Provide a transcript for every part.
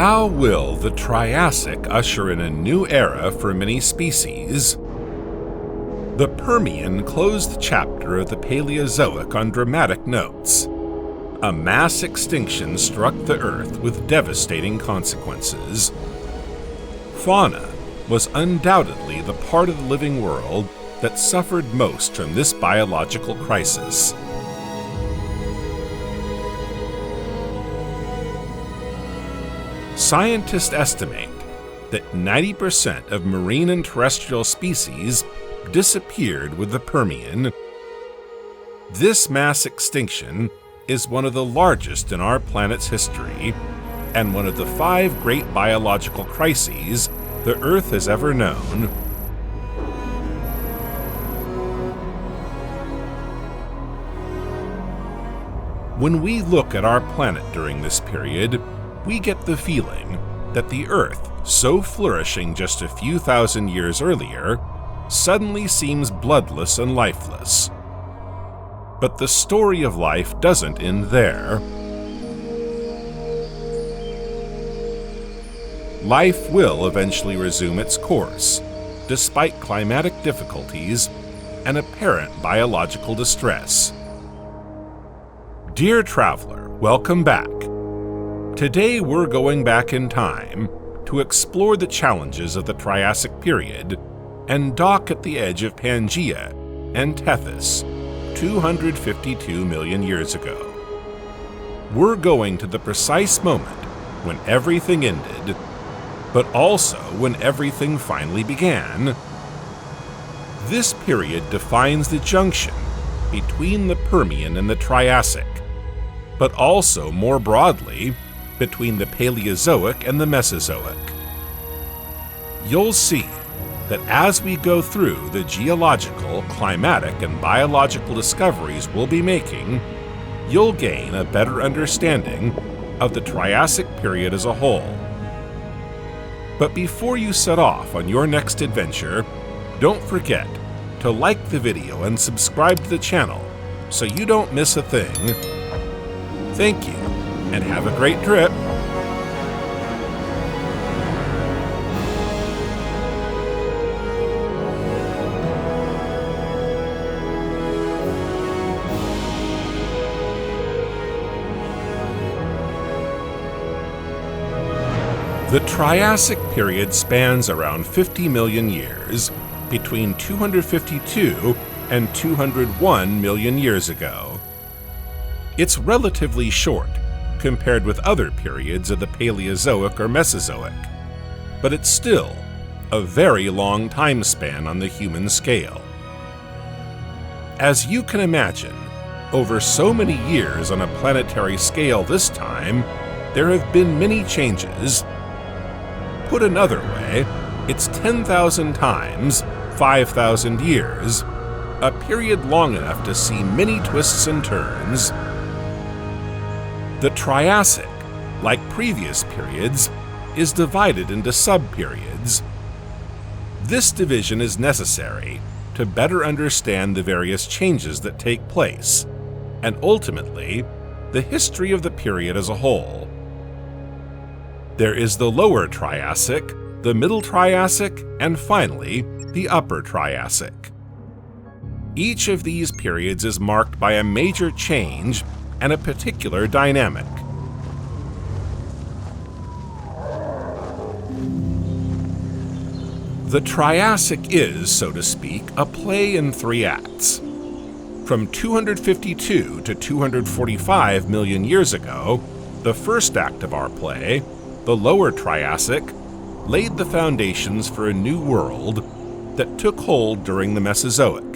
How will the Triassic usher in a new era for many species? The Permian closed the chapter of the Paleozoic on dramatic notes. A mass extinction struck the Earth with devastating consequences. Fauna was undoubtedly the part of the living world that suffered most from this biological crisis. Scientists estimate that 90% of marine and terrestrial species disappeared with the Permian. This mass extinction is one of the largest in our planet's history, and one of the 5 great biological crises the Earth has ever known. When we look at our planet during this period, we get the feeling that the Earth, so flourishing just a few thousand years earlier, suddenly seems bloodless and lifeless. But the story of life doesn't end there. Life will eventually resume its course, despite climatic difficulties and apparent biological distress. Dear traveler, welcome back. Today we're going back in time to explore the challenges of the Triassic period and dock at the edge of Pangaea and Tethys, 252 million years ago. We're going to the precise moment when everything ended, but also when everything finally began. This period defines the junction between the Permian and the Triassic, but also more broadly, between the Paleozoic and the Mesozoic. You'll see that as we go through the geological, climatic, and biological discoveries we'll be making, you'll gain a better understanding of the Triassic period as a whole. But before you set off on your next adventure, don't forget to like the video and subscribe to the channel so you don't miss a thing. Thank you, and have a great trip! The Triassic period spans around 50 million years, between 252 and 201 million years ago. It's relatively short compared with other periods of the Paleozoic or Mesozoic, but it's still a very long time span on the human scale. As you can imagine, over so many years on a planetary scale this time, there have been many changes. Put another way, it's 10,000 times 5,000 years, a period long enough to see many twists and turns. The Triassic, like previous periods, is divided into sub-periods. This division is necessary to better understand the various changes that take place, and ultimately, the history of the period as a whole. There is the Lower Triassic, the Middle Triassic, and finally, the Upper Triassic. Each of these periods is marked by a major change and a particular dynamic. The Triassic is, so to speak, a play in 3 acts. From 252 to 245 million years ago, the first act of our play, the Lower Triassic, laid the foundations for a new world that took hold during the Mesozoic.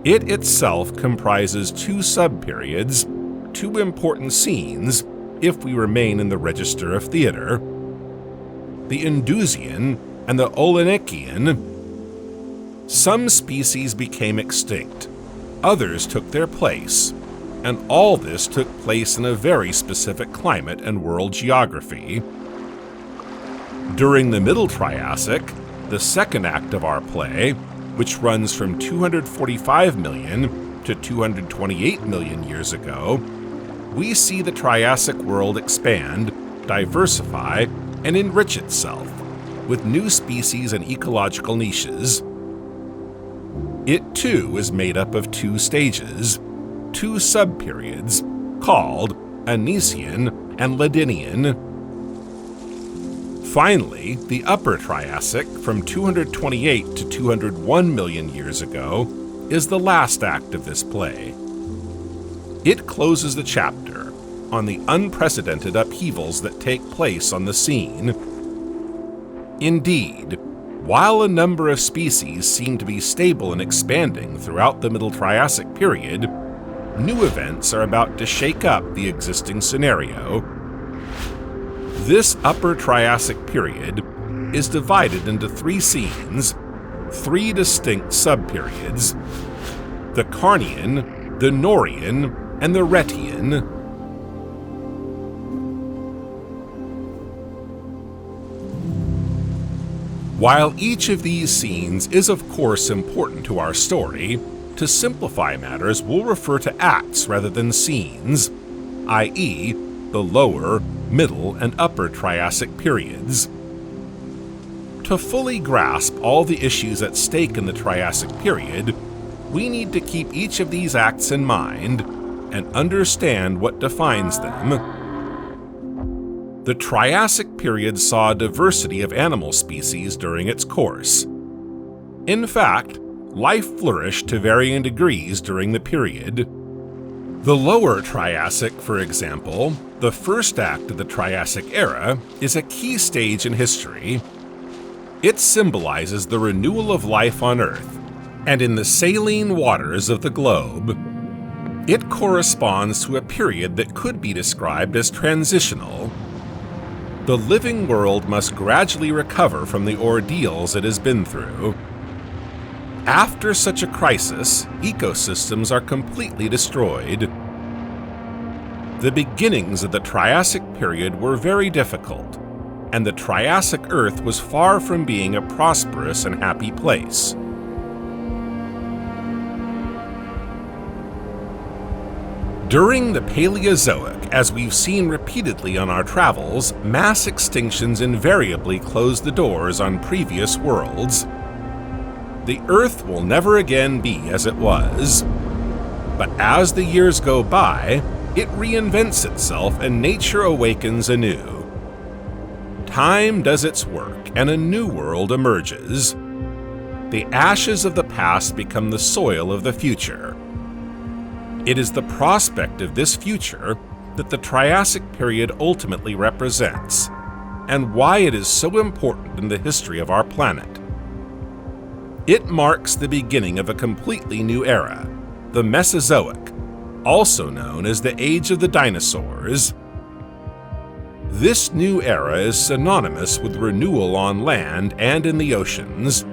It itself comprises 2 sub-periods, 2 important scenes, if we remain in the register of theater: the Indusian and the Olenician. Some species became extinct, others took their place, and all this took place in a very specific climate and world geography. During the Middle Triassic, the second act of our play, which runs from 245 million to 228 million years ago, we see the Triassic world expand diversify, and enrich itself with new species and ecological niches. It too is made up of two stages, two subperiods, called Anisian and Ladinian. Finally, the Upper Triassic, from 228 to 201 million years ago, is the last act of this play. It closes the chapter on the unprecedented upheavals that take place on the scene. Indeed, while a number of species seem to be stable and expanding throughout the Middle Triassic period, new events are about to shake up the existing scenario. This Upper Triassic period is divided into three scenes, three distinct subperiods: the Carnian, the Norian, and the Retian. While each of these scenes is of course important to our story, to simplify matters we'll refer to acts rather than scenes, i.e., the Lower, Middle, and Upper Triassic periods. To fully grasp all the issues at stake in the Triassic period, we need to keep each of these acts in mind and understand what defines them. The Triassic period saw a diversity of animal species during its course. In fact, life flourished to varying degrees during the period. The Lower Triassic, for example, the first act of the Triassic era, is a key stage in history. It symbolizes the renewal of life on Earth and in the saline waters of the globe. It corresponds to a period that could be described as transitional. The living world must gradually recover from the ordeals it has been through. After such a crisis, ecosystems are completely destroyed. The beginnings of the Triassic period were very difficult, and the Triassic Earth was far from being a prosperous and happy place. During the Paleozoic, as we've seen repeatedly on our travels, mass extinctions invariably closed the doors on previous worlds. The Earth will never again be as it was. But as the years go by, it reinvents itself and nature awakens anew. Time does its work and a new world emerges. The ashes of the past become the soil of the future. It is the prospect of this future that the Triassic period ultimately represents, and why it is so important in the history of our planet. It marks the beginning of a completely new era, the Mesozoic, also known as the Age of the Dinosaurs. This new era is synonymous with renewal on land and in the oceans.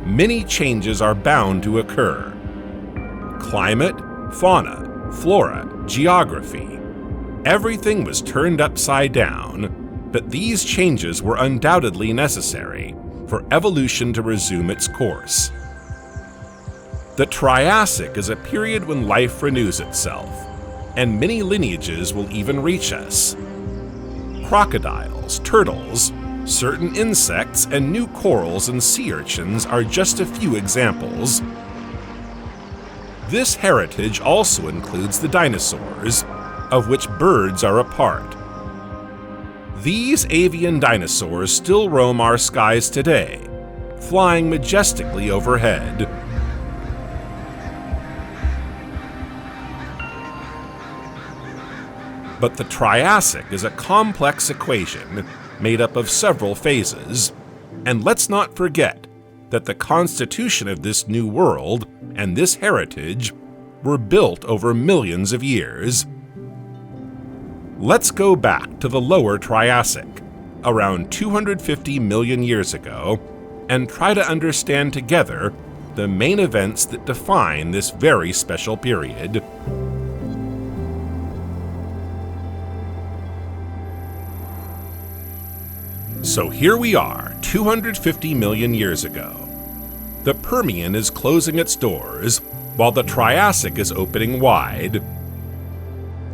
Many changes are bound to occur. Climate, fauna, flora, geography. Everything was turned upside down, but these changes were undoubtedly necessary for evolution to resume its course. The Triassic is a period when life renews itself, and many lineages will even reach us. Crocodiles, turtles, certain insects, and new corals and sea urchins are just a few examples. This heritage also includes the dinosaurs, of which birds are a part. These avian dinosaurs still roam our skies today, flying majestically overhead. But the Triassic is a complex equation made up of several phases, and let's not forget that the constitution of this new world and this heritage were built over millions of years. Let's go back to the Lower Triassic, around 250 million years ago, and try to understand together the main events that define this very special period. So here we are, 250 million years ago, the Permian is closing its doors, while the Triassic is opening wide.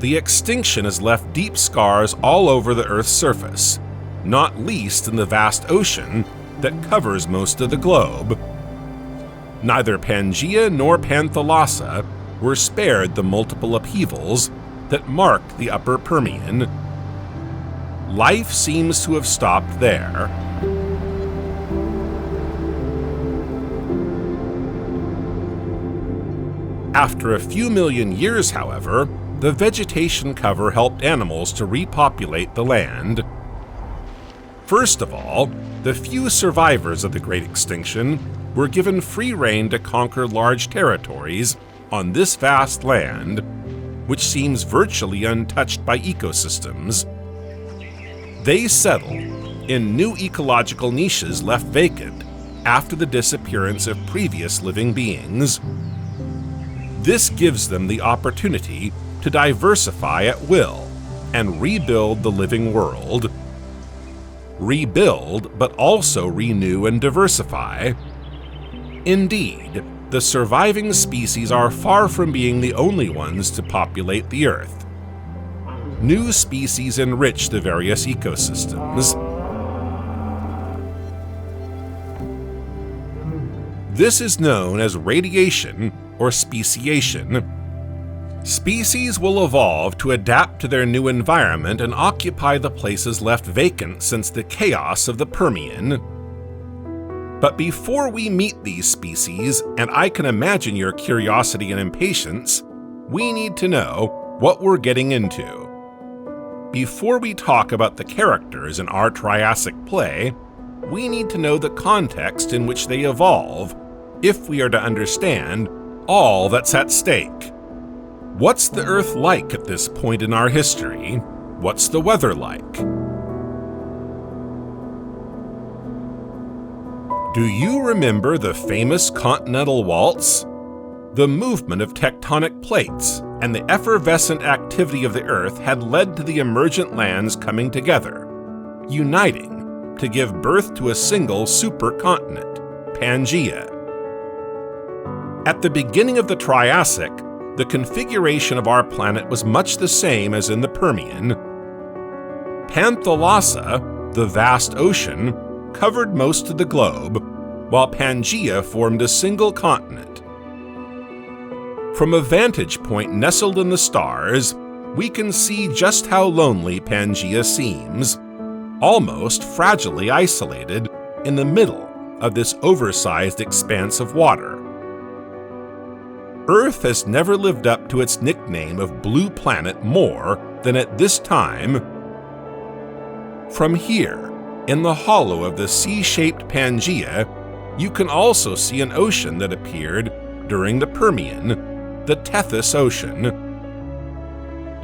The extinction has left deep scars all over the Earth's surface, not least in the vast ocean that covers most of the globe. Neither Pangaea nor Panthalassa were spared the multiple upheavals that marked the upper Permian. Life seems to have stopped there. After a few million years, however, the vegetation cover helped animals to repopulate the land. First of all, the few survivors of the Great Extinction were given free rein to conquer large territories on this vast land, which seems virtually untouched by ecosystems. They settled in new ecological niches left vacant after the disappearance of previous living beings. This gives them the opportunity to diversify at will and rebuild the living world. Rebuild, but also renew and diversify. Indeed, the surviving species are far from being the only ones to populate the Earth. New species enrich the various ecosystems. This is known as radiation or speciation. Species will evolve to adapt to their new environment and occupy the places left vacant since the chaos of the Permian. But before we meet these species, and I can imagine your curiosity and impatience, we need to know what we're getting into. Before we talk about the characters in our Triassic play, we need to know the context in which they evolve, if we are to understand all that's at stake. What's the Earth like at this point in our history? What's the weather like? Do you remember the famous continental waltz? The movement of tectonic plates and the effervescent activity of the Earth had led to the emergent lands coming together, uniting to give birth to a single supercontinent, Pangaea. At the beginning of the Triassic, the configuration of our planet was much the same as in the Permian. Panthalassa, the vast ocean, covered most of the globe, while Pangaea formed a single continent. From a vantage point nestled in the stars, we can see just how lonely Pangaea seems, almost fragilely isolated in the middle of this oversized expanse of water. Earth has never lived up to its nickname of Blue Planet more than at this time. From here, in the hollow of the C-shaped Pangaea, you can also see an ocean that appeared during the Permian, the Tethys Ocean.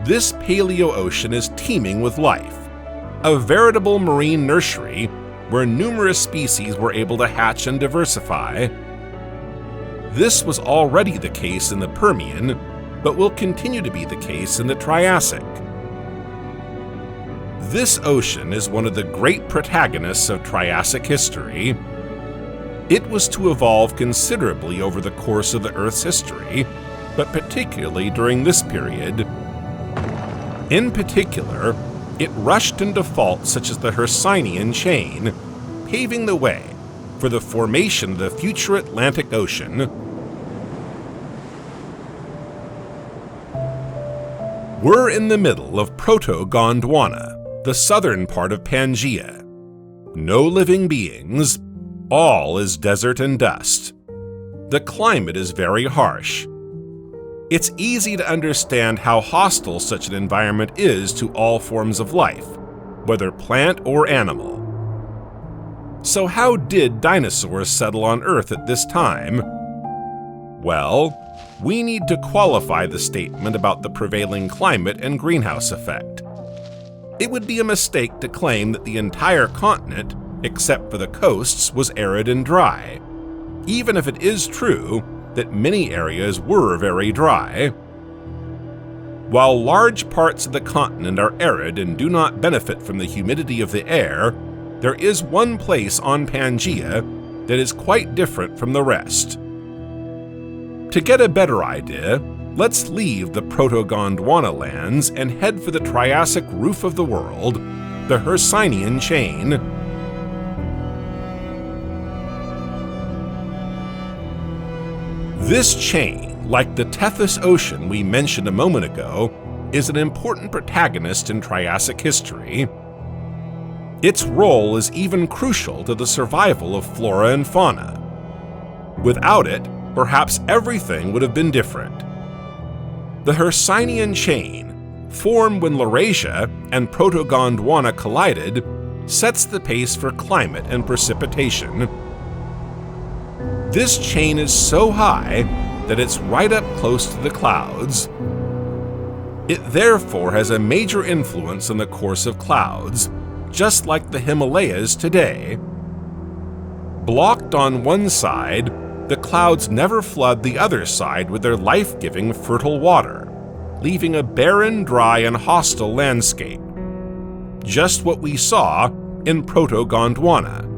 This paleo-ocean is teeming with life, a veritable marine nursery where numerous species were able to hatch and diversify. This was already the case in the Permian, but will continue to be the case in the Triassic. This ocean is one of the great protagonists of Triassic history. It was to evolve considerably over the course of the Earth's history, but particularly during this period. In particular, it rushed into faults such as the Hercynian chain, paving the way for the formation of the future Atlantic Ocean. We're in the middle of Proto-Gondwana, the southern part of Pangaea. No living beings, all is desert and dust. The climate is very harsh. It's easy to understand how hostile such an environment is to all forms of life, whether plant or animal. So how did dinosaurs settle on Earth at this time? Well, we need to qualify the statement about the prevailing climate and greenhouse effect. It would be a mistake to claim that the entire continent, except for the coasts, was arid and dry, even if it is true that many areas were very dry. While large parts of the continent are arid and do not benefit from the humidity of the air, there is one place on Pangaea that is quite different from the rest. To get a better idea, let's leave the Proto-Gondwana lands and head for the Triassic roof of the world, the Hercynian chain. This chain, like the Tethys Ocean we mentioned a moment ago, is an important protagonist in Triassic history. Its role is even crucial to the survival of flora and fauna. Without it, perhaps everything would have been different. The Hercynian chain, formed when Laurasia and Proto-Gondwana collided, sets the pace for climate and precipitation. This chain is so high that it's right up close to the clouds. It therefore has a major influence on the course of clouds, just like the Himalayas today. Blocked on one side, the clouds never flood the other side with their life-giving fertile water, leaving a barren, dry, and hostile landscape. Just what we saw in Proto-Gondwana.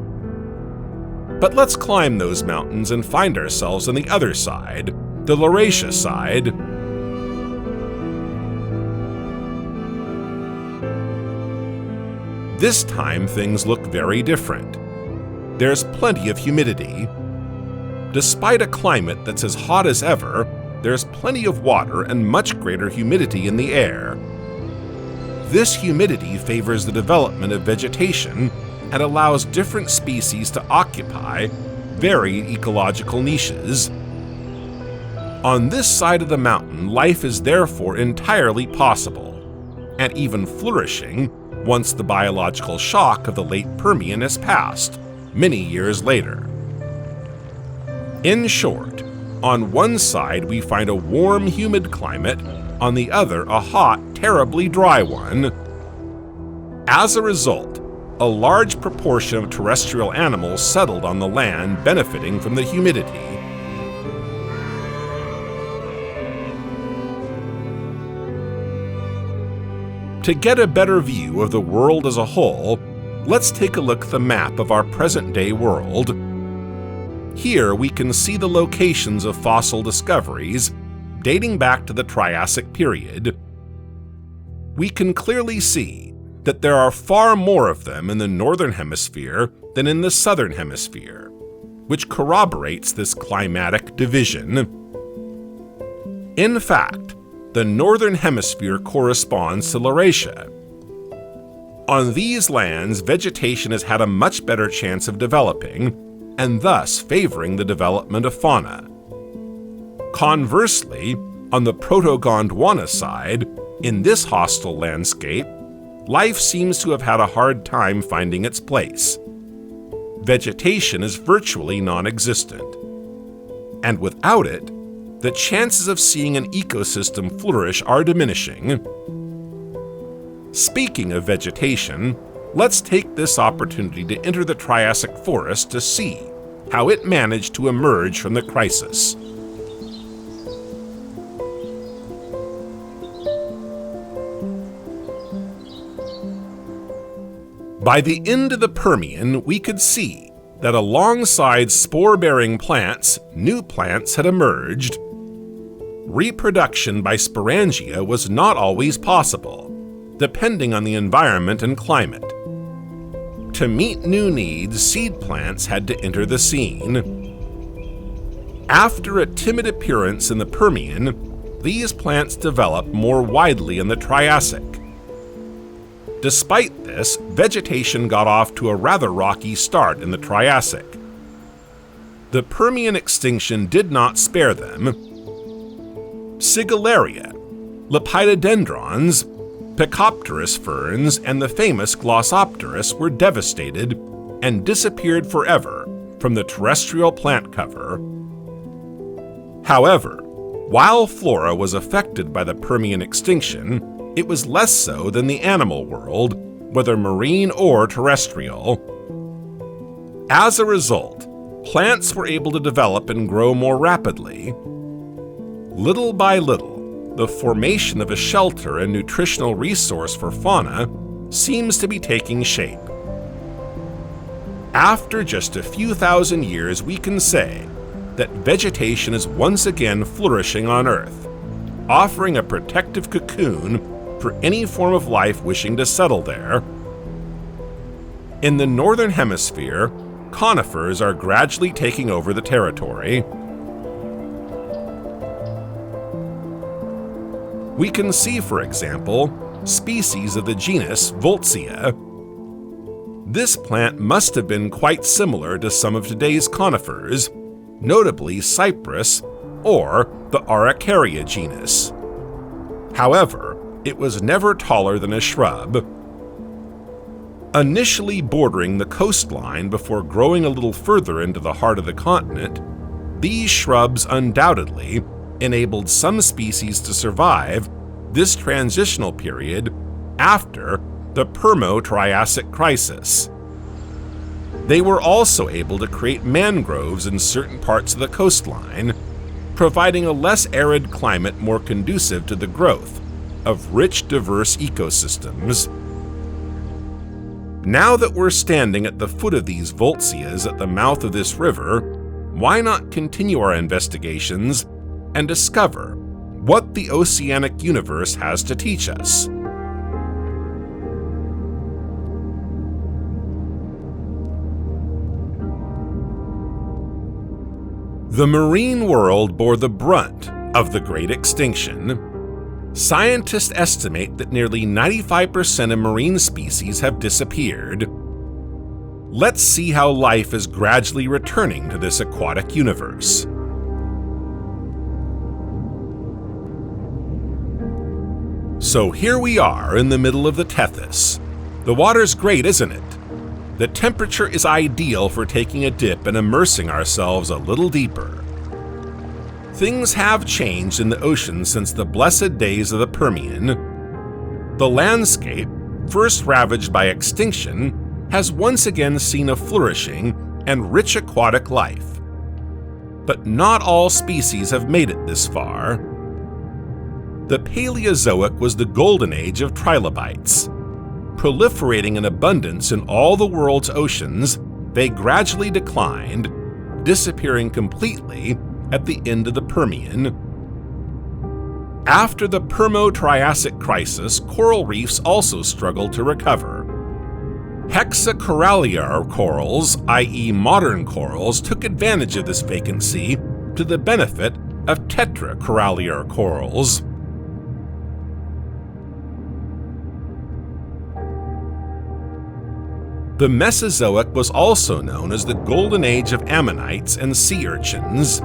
But let's climb those mountains and find ourselves on the other side, the Laurasia side. This time things look very different. There's plenty of humidity. Despite a climate that's as hot as ever, there's plenty of water and much greater humidity in the air. This humidity favors the development of vegetation and allows different species to occupy varied ecological niches. On this side of the mountain, life is therefore entirely possible, and even flourishing once the biological shock of the late Permian has passed, many years later. In short, on one side we find a warm, humid climate, on the other a hot, terribly dry one. As a result, a large proportion of terrestrial animals settled on the land, benefiting from the humidity. To get a better view of the world as a whole, let's take a look at the map of our present-day world. Here we can see the locations of fossil discoveries dating back to the Triassic period. We can clearly see that there are far more of them in the northern hemisphere than in the southern hemisphere, which corroborates this climatic division. In fact, the northern hemisphere corresponds to Laurasia. On these lands, vegetation has had a much better chance of developing, and thus favoring the development of fauna. Conversely, on the Proto-Gondwana side, in this hostile landscape, life seems to have had a hard time finding its place. Vegetation is virtually non-existent, and without it, the chances of seeing an ecosystem flourish are diminishing. Speaking of vegetation, let's take this opportunity to enter the Triassic forest to see how it managed to emerge from the crisis. By the end of the Permian, we could see that alongside spore-bearing plants, new plants had emerged. Reproduction by sporangia was not always possible, depending on the environment and climate. To meet new needs, seed plants had to enter the scene. After a timid appearance in the Permian, these plants developed more widely in the Triassic. Despite this, vegetation got off to a rather rocky start in the Triassic. The Permian extinction did not spare them. Sigillaria, lepidodendrons, Picopterus ferns, and the famous Glossopteris were devastated and disappeared forever from the terrestrial plant cover. However, while flora was affected by the Permian extinction, it was less so than the animal world, whether marine or terrestrial. As a result, plants were able to develop and grow more rapidly. Little by little, the formation of a shelter and nutritional resource for fauna seems to be taking shape. After just a few thousand years, we can say that vegetation is once again flourishing on Earth, offering a protective cocoon for any form of life wishing to settle there. In the northern hemisphere, conifers are gradually taking over the territory. We can see, for example, species of the genus Voltsia. This plant must have been quite similar to some of today's conifers, notably cypress or the Araucaria genus. However, it was never taller than a shrub. Initially bordering the coastline before growing a little further into the heart of the continent, these shrubs undoubtedly enabled some species to survive this transitional period after the Permian-Triassic crisis. They were also able to create mangroves in certain parts of the coastline, providing a less arid climate more conducive to the growth of rich, diverse ecosystems. Now that we're standing at the foot of these Voltsias at the mouth of this river, why not continue our investigations and discover what the oceanic universe has to teach us? The marine world bore the brunt of the Great Extinction. Scientists estimate that nearly 95% of marine species have disappeared. Let's see how life is gradually returning to this aquatic universe. So here we are in the middle of the Tethys. The water's great, isn't it? The temperature is ideal for taking a dip and immersing ourselves a little deeper. Things have changed in the ocean since the blessed days of the Permian. The landscape, first ravaged by extinction, has once again seen a flourishing and rich aquatic life. But not all species have made it this far. The Paleozoic was the golden age of trilobites. Proliferating in abundance in all the world's oceans, they gradually declined, disappearing completely at the end of the Permian. After the Permian-Triassic crisis, coral reefs also struggled to recover. Hexacoralliar corals, i.e. modern corals, took advantage of this vacancy to the benefit of tetracoralliar corals. The Mesozoic was also known as the Golden Age of ammonites and sea urchins.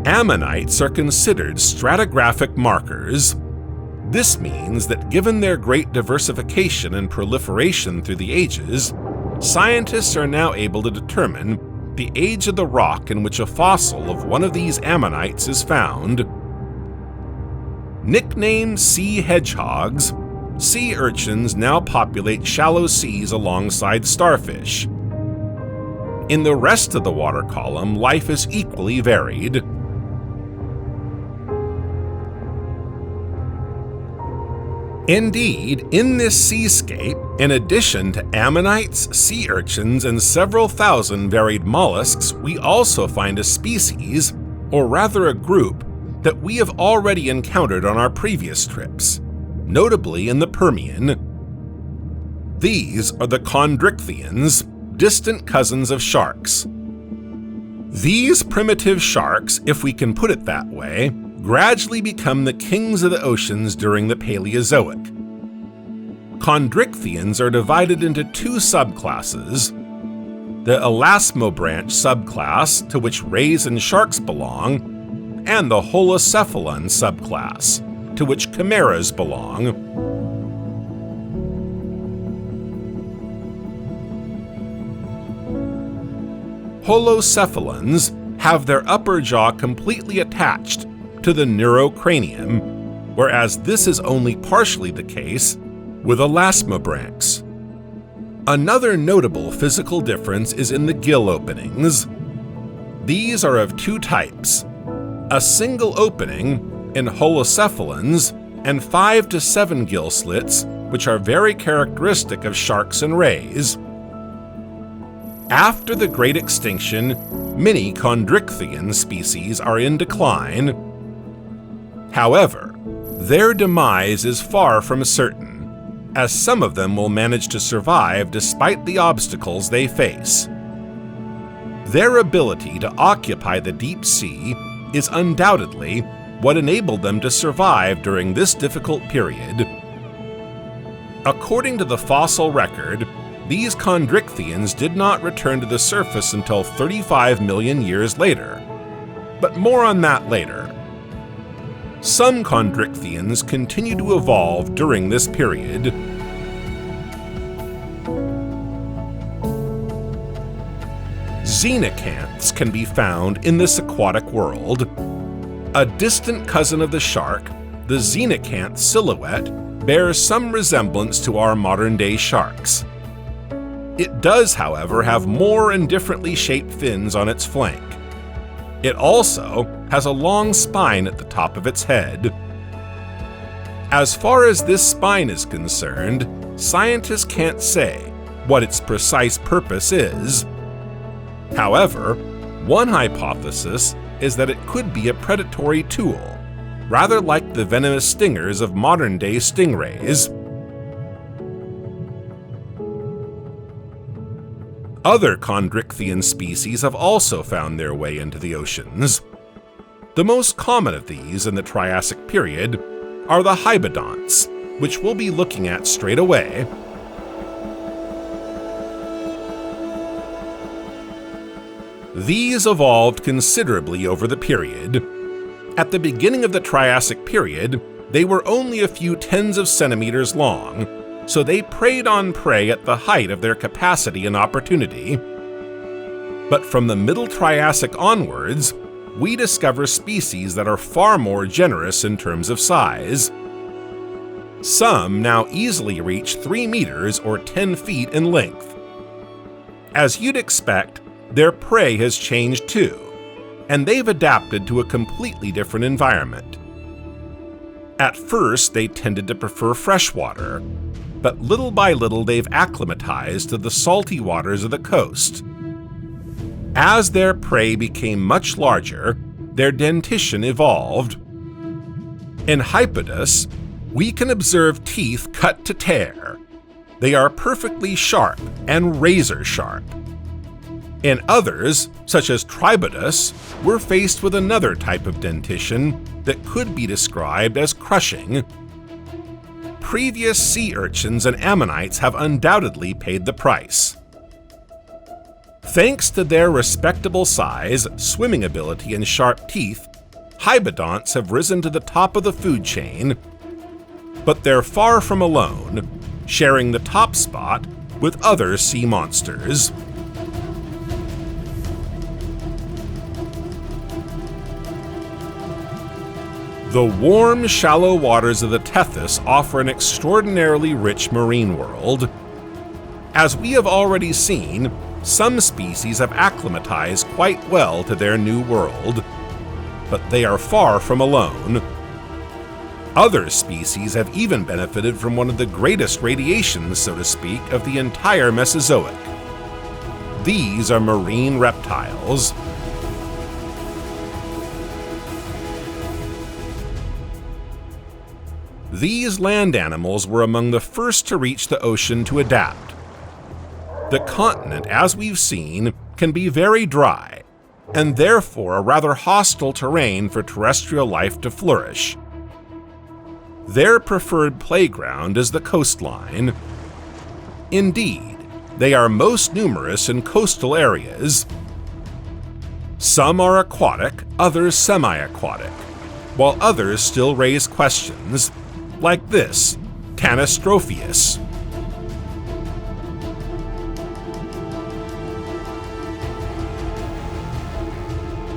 Ammonites are considered stratigraphic markers. This means that given their great diversification and proliferation through the ages, scientists are now able to determine the age of the rock in which a fossil of one of these ammonites is found. Nicknamed sea hedgehogs, sea urchins now populate shallow seas alongside starfish. In the rest of the water column, life is equally varied. Indeed, in this seascape, in addition to ammonites, sea urchins, and several thousand varied mollusks, we also find a species, or rather a group, that we have already encountered on our previous trips, notably in the Permian. These are the chondrichthyans, distant cousins of sharks. These primitive sharks, if we can put it that way, gradually become the kings of the oceans during the Paleozoic. Chondrichthyans are divided into two subclasses: the elasmobranch subclass, to which rays and sharks belong, and the holocephalon subclass, to which chimeras belong. Holocephalons have their upper jaw completely attached to the neurocranium, whereas this is only partially the case with elasmobranchs. Another notable physical difference is in the gill openings. These are of two types: a single opening in holocephalons and 5 to 7 gill slits, which are very characteristic of sharks and rays. After the Great Extinction, many chondrichthyan species are in decline. However, their demise is far from certain, as some of them will manage to survive despite the obstacles they face. Their ability to occupy the deep sea is undoubtedly what enabled them to survive during this difficult period. According to the fossil record, these chondrichthyans did not return to the surface until 35 million years later. But more on that later. Some chondrichthyans continue to evolve during this period. Xenocanths can be found in this aquatic world. A distant cousin of the shark, the xenocanth silhouette bears some resemblance to our modern-day sharks. It does, however, have more and differently shaped fins on its flank. It also has a long spine at the top of its head. As far as this spine is concerned, scientists can't say what its precise purpose is. However, one hypothesis is that it could be a predatory tool, rather like the venomous stingers of modern-day stingrays. Other chondrichthyan species have also found their way into the oceans. The most common of these in the Triassic period are the hybodonts, which we'll be looking at straight away. These evolved considerably over the period. At the beginning of the Triassic period, they were only a few tens of centimeters long, so they preyed on prey at the height of their capacity and opportunity. But from the Middle Triassic onwards, we discover species that are far more generous in terms of size. Some now easily reach 3 meters or 10 feet in length. As you'd expect, their prey has changed too, and they've adapted to a completely different environment. At first, they tended to prefer freshwater, but little by little they've acclimatized to the salty waters of the coast. As their prey became much larger, their dentition evolved. In Hypodus, we can observe teeth cut to tear. They are perfectly sharp and razor sharp. In others, such as Tribodus, we're faced with another type of dentition that could be described as crushing. Previous sea urchins and ammonites have undoubtedly paid the price. Thanks to their respectable size, swimming ability, and sharp teeth, hybodonts have risen to the top of the food chain. But they're far from alone, sharing the top spot with other sea monsters. The warm, shallow waters of the Tethys offer an extraordinarily rich marine world. As we have already seen, some species have acclimatized quite well to their new world, but they are far from alone. Other species have even benefited from one of the greatest radiations, so to speak, of the entire Mesozoic. These are marine reptiles. These land animals were among the first to reach the ocean to adapt. The continent, as we've seen, can be very dry, and therefore a rather hostile terrain for terrestrial life to flourish. Their preferred playground is the coastline. Indeed, they are most numerous in coastal areas. Some are aquatic, others semi-aquatic, while others still raise questions, like this, Tanistropheus.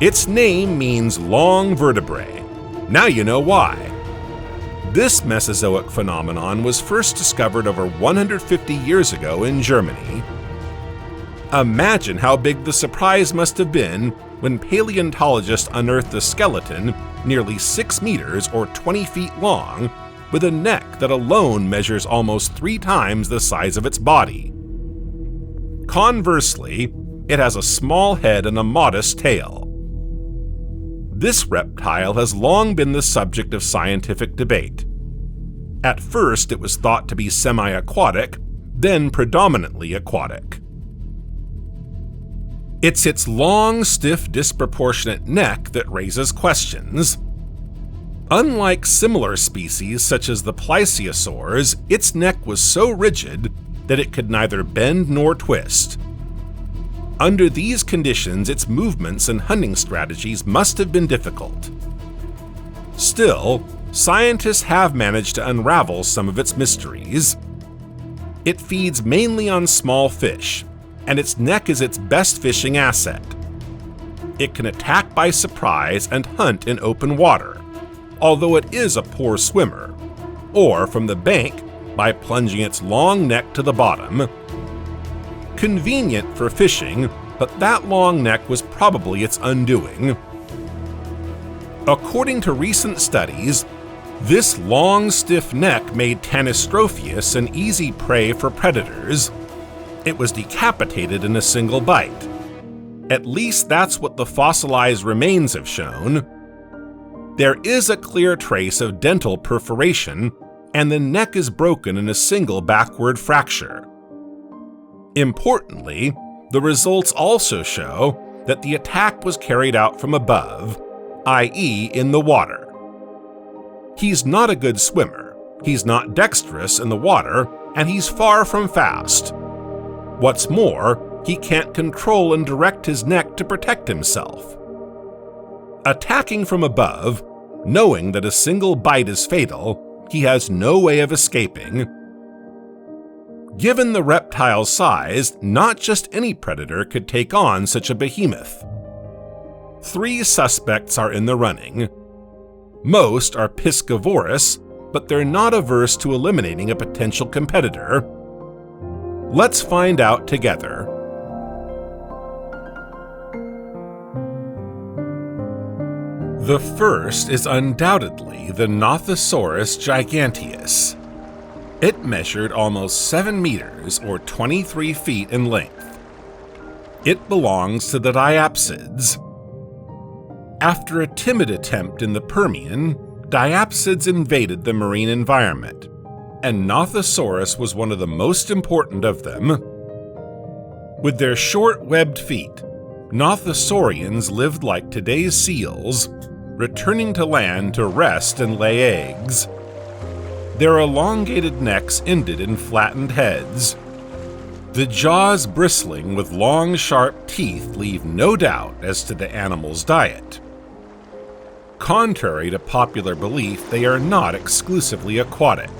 Its name means long vertebrae. Now you know why. This Mesozoic phenomenon was first discovered over 150 years ago in Germany. Imagine how big the surprise must have been when paleontologists unearthed a skeleton nearly 6 meters or 20 feet long with a neck that alone measures almost 3 times the size of its body. Conversely, it has a small head and a modest tail. This reptile has long been the subject of scientific debate. At first, it was thought to be semi-aquatic, then predominantly aquatic. It's its long, stiff, disproportionate neck that raises questions. Unlike similar species such as the plesiosaurs, its neck was so rigid that it could neither bend nor twist. Under these conditions, its movements and hunting strategies must have been difficult. Still, scientists have managed to unravel some of its mysteries. It feeds mainly on small fish, and its neck is its best fishing asset. It can attack by surprise and hunt in open water, although it is a poor swimmer, or from the bank by plunging its long neck to the bottom. Convenient for fishing, but that long neck was probably its undoing. According to recent studies, this long, stiff neck made Tanystropheus an easy prey for predators. It was decapitated in a single bite. At least that's what the fossilized remains have shown. There is a clear trace of dental perforation, and the neck is broken in a single backward fracture. Importantly, the results also show that the attack was carried out from above, i.e. in the water. He's not a good swimmer, he's not dexterous in the water, and he's far from fast. What's more, he can't control and direct his neck to protect himself. Attacking from above, knowing that a single bite is fatal, he has no way of escaping. Given the reptile's size, not just any predator could take on such a behemoth. 3 suspects are in the running. Most are piscivorous, but they're not averse to eliminating a potential competitor. Let's find out together. The first is undoubtedly the Nothosaurus giganteus. It measured almost 7 meters or 23 feet in length. It belongs to the diapsids. After a timid attempt in the Permian, diapsids invaded the marine environment, and Nothosaurus was one of the most important of them. With their short, webbed feet, Nothosaurians lived like today's seals, returning to land to rest and lay eggs. Their elongated necks ended in flattened heads. The jaws bristling with long, sharp teeth leave no doubt as to the animal's diet. Contrary to popular belief, they are not exclusively aquatic.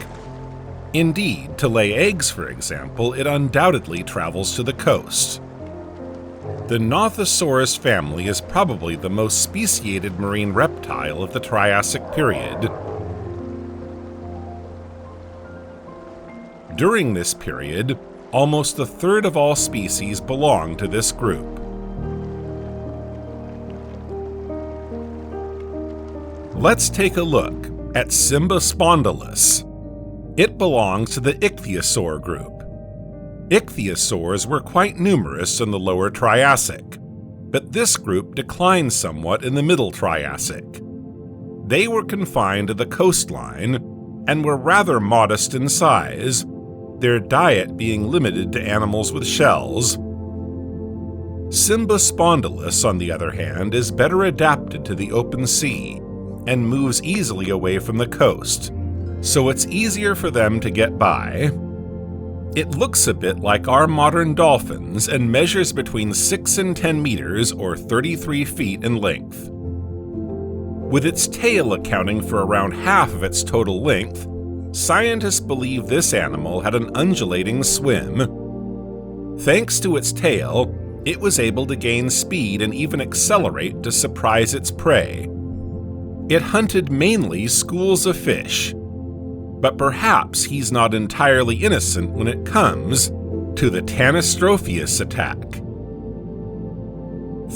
Indeed, to lay eggs, for example, it undoubtedly travels to the coast. The Nothosaurus family is probably the most speciated marine reptile of the Triassic period. During this period, almost a third of all species belong to this group. Let's take a look at Cymbospondylus. It belongs to the ichthyosaur group. Ichthyosaurs were quite numerous in the lower Triassic, but this group declined somewhat in the middle Triassic. They were confined to the coastline and were rather modest in size, their diet being limited to animals with shells. Cymbospondylus, on the other hand, is better adapted to the open sea and moves easily away from the coast, so it's easier for them to get by. It looks a bit like our modern dolphins and measures between 6 and 10 meters or 33 feet in length. With its tail accounting for around half of its total length, scientists believe this animal had an undulating swim. Thanks to its tail, it was able to gain speed and even accelerate to surprise its prey. It hunted mainly schools of fish, but perhaps he's not entirely innocent when it comes to the Tanystropheus attack.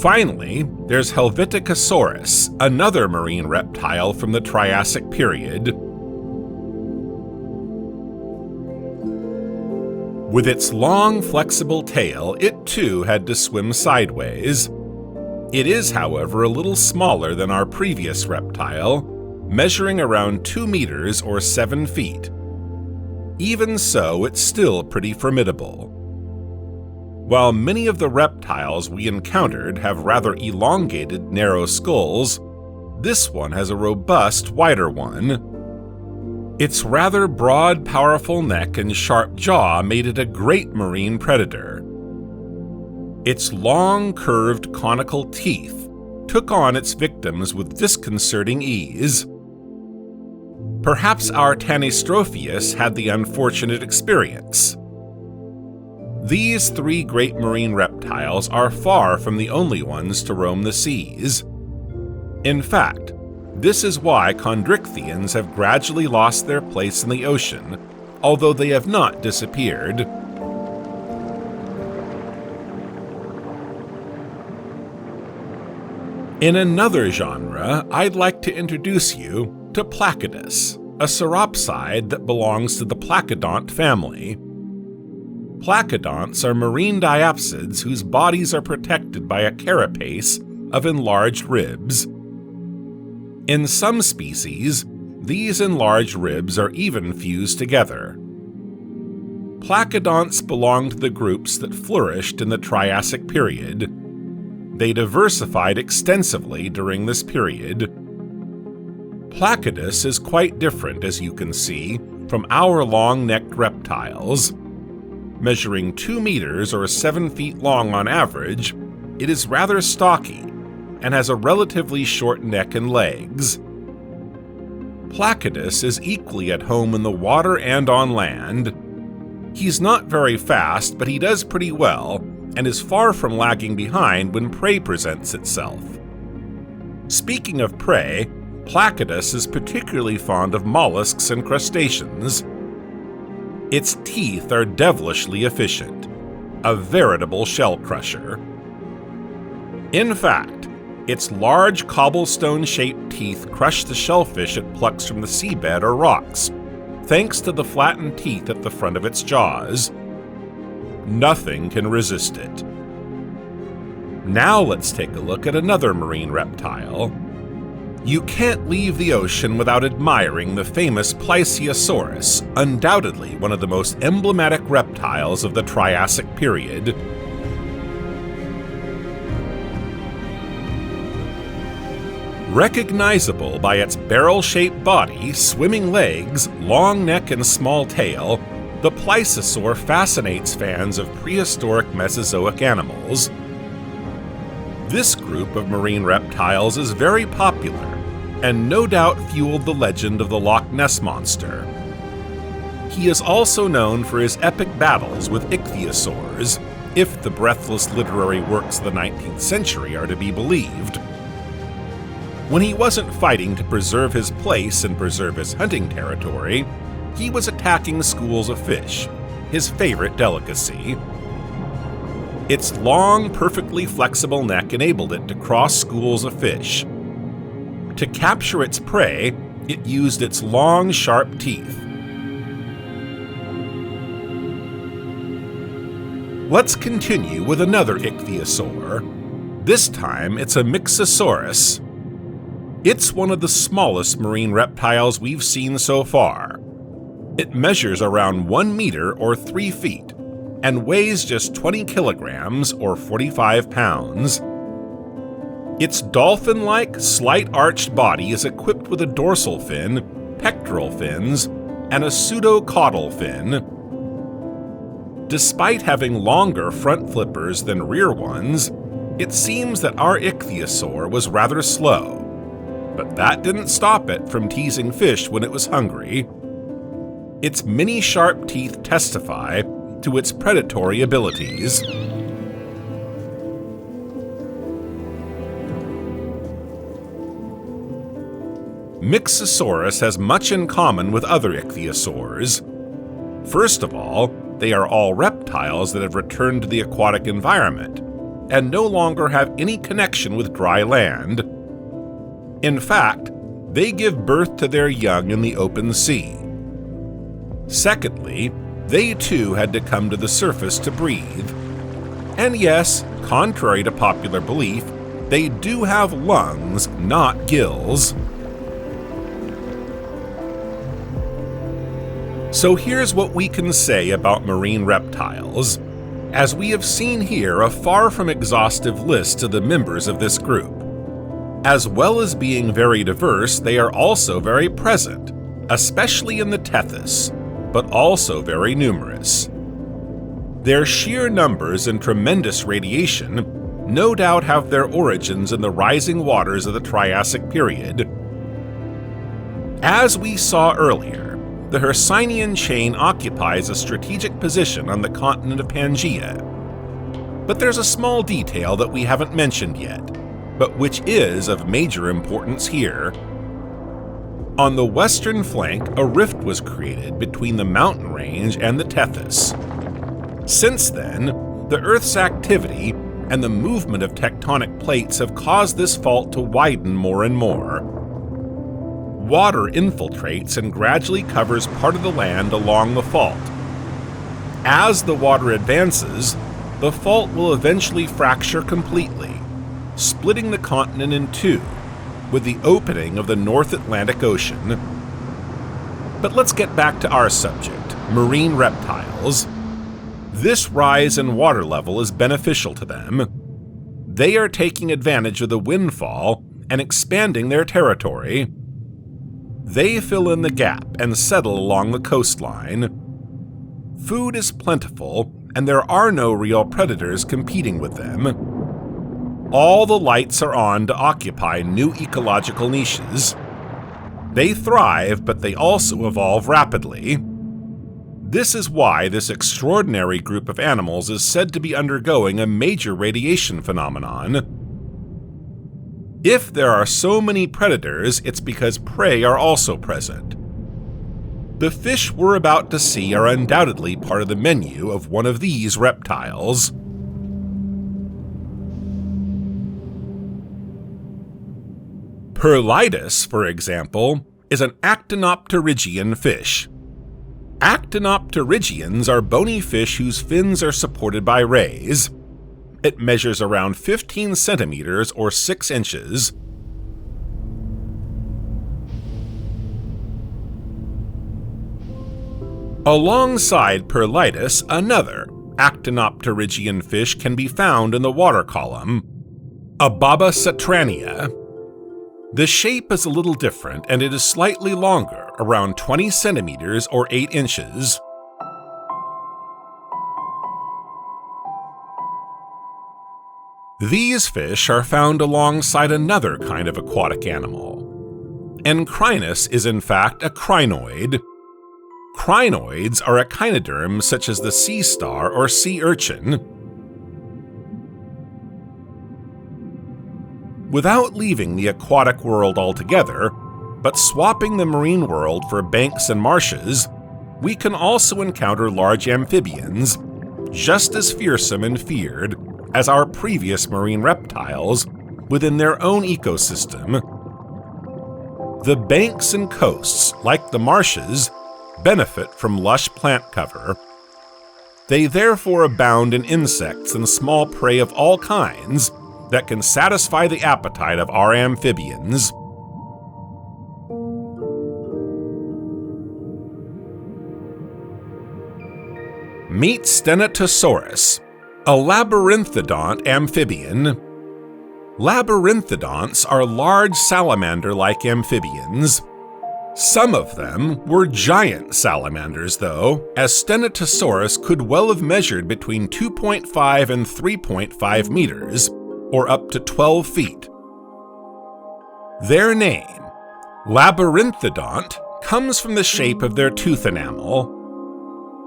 Finally, there's Helveticosaurus, another marine reptile from the Triassic period. With its long, flexible tail, it too had to swim sideways. It is, however, a little smaller than our previous reptile, measuring around 2 meters or 7 feet. Even so, it's still pretty formidable. While many of the reptiles we encountered have rather elongated, narrow skulls, this one has a robust, wider one. Its rather broad, powerful neck and sharp jaw made it a great marine predator. Its long, curved, conical teeth took on its victims with disconcerting ease. Perhaps our Tanystropheus had the unfortunate experience. These 3 great marine reptiles are far from the only ones to roam the seas. In fact, this is why chondrichthyans have gradually lost their place in the ocean, although they have not disappeared. In another genre, I'd like to introduce you to Placodus, a sauropside that belongs to the Placodont family. Placodonts are marine diapsids whose bodies are protected by a carapace of enlarged ribs. In some species, these enlarged ribs are even fused together. Placodonts belong to the groups that flourished in the Triassic period. They diversified extensively during this period. Placodus is quite different, as you can see, from our long-necked reptiles. Measuring 2 meters or 7 feet long on average, it is rather stocky and has a relatively short neck and legs. Placodus is equally at home in the water and on land. He's not very fast, but he does pretty well, and is far from lagging behind when prey presents itself. Speaking of prey, Placodus is particularly fond of mollusks and crustaceans. Its teeth are devilishly efficient, a veritable shell crusher. In fact, its large cobblestone-shaped teeth crush the shellfish it plucks from the seabed or rocks, thanks to the flattened teeth at the front of its jaws. Nothing can resist it. Now let's take a look at another marine reptile. You can't leave the ocean without admiring the famous Plesiosaurus, undoubtedly one of the most emblematic reptiles of the Triassic period. Recognizable by its barrel-shaped body, swimming legs, long neck, and small tail, the plesiosaur fascinates fans of prehistoric Mesozoic animals. This group of marine reptiles is very popular, and no doubt fueled the legend of the Loch Ness Monster. He is also known for his epic battles with ichthyosaurs, if the breathless literary works of the 19th century are to be believed. When he wasn't fighting to preserve his place and preserve his hunting territory, he was attacking schools of fish, his favorite delicacy. Its long, perfectly flexible neck enabled it to cross schools of fish. To capture its prey, it used its long, sharp teeth. Let's continue with another ichthyosaur. This time, it's a Mixosaurus. It's one of the smallest marine reptiles we've seen so far. It measures around 1 meter or 3 feet, and weighs just 20 kilograms or 45 pounds. Its dolphin-like, slight-arched body is equipped with a dorsal fin, pectoral fins, and a pseudocaudal fin. Despite having longer front flippers than rear ones, it seems that our ichthyosaur was rather slow. But that didn't stop it from teasing fish when it was hungry. Its many sharp teeth testify to its predatory abilities. Mixosaurus has much in common with other ichthyosaurs. First of all, they are all reptiles that have returned to the aquatic environment and no longer have any connection with dry land. In fact, they give birth to their young in the open sea. Secondly, they too had to come to the surface to breathe. And yes, contrary to popular belief, they do have lungs, not gills. So here's what we can say about marine reptiles. As we have seen here, a far from exhaustive list of the members of this group. As well as being very diverse, they are also very present, especially in the tethys, but also very numerous. Their sheer numbers and tremendous radiation no doubt have their origins in the rising waters of the Triassic period. As we saw earlier, the Hercynian chain occupies a strategic position on the continent of Pangaea. But there's a small detail that we haven't mentioned yet, but which is of major importance here. On the western flank, a rift was created between the mountain range and the tethys. Since then, the Earth's activity and the movement of tectonic plates have caused this fault to widen more and more. Water infiltrates and gradually covers part of the land along the fault. As the water advances, the fault will eventually fracture completely, splitting the continent in two, with the opening of the North Atlantic Ocean. But let's get back to our subject, marine reptiles. This rise in water level is beneficial to them. They are taking advantage of the windfall and expanding their territory. They fill in the gap and settle along the coastline. Food is plentiful, and there are no real predators competing with them. All the lights are on to occupy new ecological niches. They thrive, but they also evolve rapidly. This is why this extraordinary group of animals is said to be undergoing a major radiation phenomenon. If there are so many predators, it's because prey are also present. The fish we're about to see are undoubtedly part of the menu of one of these reptiles. Perlitus, for example, is an actinopterygian fish. Actinopterygians are bony fish whose fins are supported by rays. It measures around 15 centimeters or 6 inches. Alongside Perlitus, another actinopterygian fish can be found in the water column, Ababa satrania. The shape is a little different, and it is slightly longer, around 20 centimeters or 8 inches. These fish are found alongside another kind of aquatic animal. Encrinus is in fact a crinoid. Crinoids are echinoderms such as the sea star or sea urchin. Without leaving the aquatic world altogether, but swapping the marine world for banks and marshes, we can also encounter large amphibians, just as fearsome and feared as our previous marine reptiles within their own ecosystem. The banks and coasts, like the marshes, benefit from lush plant cover. They therefore abound in insects and small prey of all kinds that can satisfy the appetite of our amphibians. Meet Stenatosaurus, a labyrinthodont amphibian. Labyrinthodonts are large salamander-like amphibians. Some of them were giant salamanders, though, as Stenatosaurus could well have measured between 2.5 and 3.5 meters, or up to 12 feet. Their name, labyrinthodont, comes from the shape of their tooth enamel.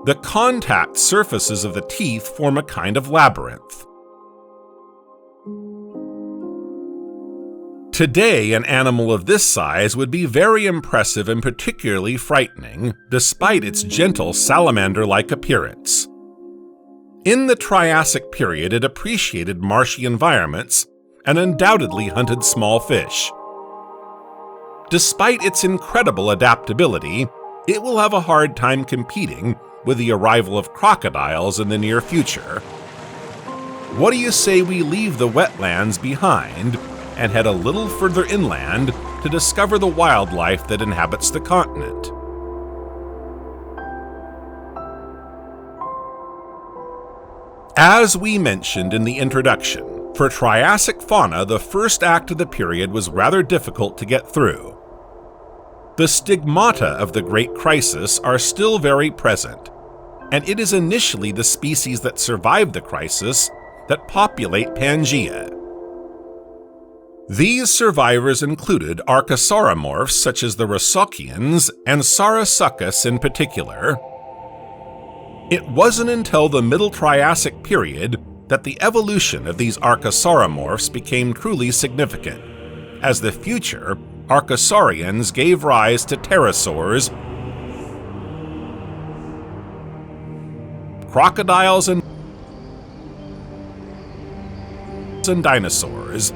The contact surfaces of the teeth form a kind of labyrinth. Today, an animal of this size would be very impressive and particularly frightening, despite its gentle salamander-like appearance. In the Triassic period, it appreciated marshy environments and undoubtedly hunted small fish. Despite its incredible adaptability, it will have a hard time competing with the arrival of crocodiles in the near future. What do you say we leave the wetlands behind and head a little further inland to discover the wildlife that inhabits the continent? As we mentioned in the introduction, for Triassic fauna, the first act of the period was rather difficult to get through. The stigmata of the Great Crisis are still very present, and it is initially the species that survive the crisis that populate Pangaea. These survivors included archosauromorphs such as the Rosocians and Sarasuchus in particular. It wasn't until the Middle Triassic period that the evolution of these archosauromorphs became truly significant, as the future archosaurians gave rise to pterosaurs, crocodiles, and dinosaurs,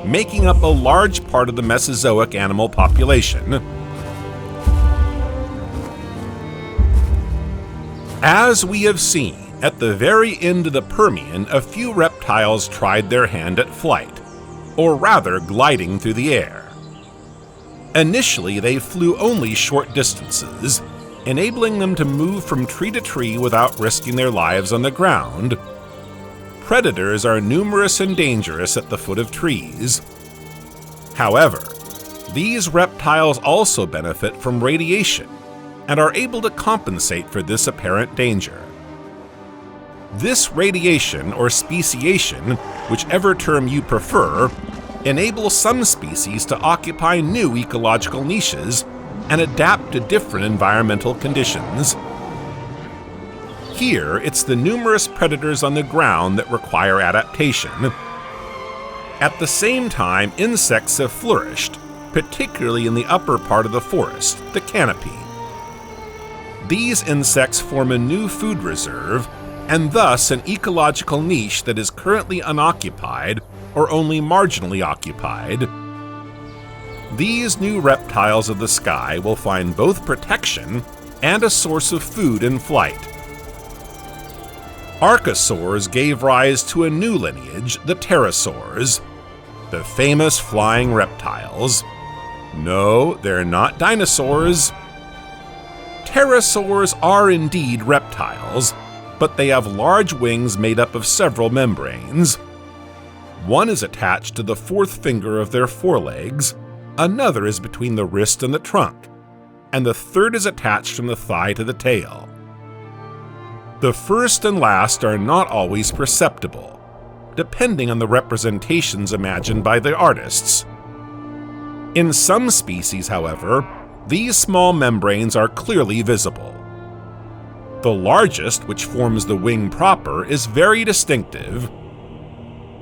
making up a large part of the Mesozoic animal population. As we have seen, at the very end of the Permian, a few reptiles tried their hand at flight, or rather gliding through the air. Initially, they flew only short distances, enabling them to move from tree to tree without risking their lives on the ground. Predators are numerous and dangerous at the foot of trees. However, these reptiles also benefit from radiation and are able to compensate for this apparent danger. This radiation, or speciation, whichever term you prefer, enables some species to occupy new ecological niches and adapt to different environmental conditions. Here, it's the numerous predators on the ground that require adaptation. At the same time, insects have flourished, particularly in the upper part of the forest, the canopy. These insects form a new food reserve, and thus an ecological niche that is currently unoccupied or only marginally occupied. These new reptiles of the sky will find both protection and a source of food in flight. Archosaurs gave rise to a new lineage, the pterosaurs, the famous flying reptiles. No, they're not dinosaurs. Pterosaurs are indeed reptiles, but they have large wings made up of several membranes. One is attached to the fourth finger of their forelegs, another is between the wrist and the trunk, and the third is attached from the thigh to the tail. The first and last are not always perceptible, depending on the representations imagined by the artists. In some species, however, these small membranes are clearly visible. The largest, which forms the wing proper, is very distinctive.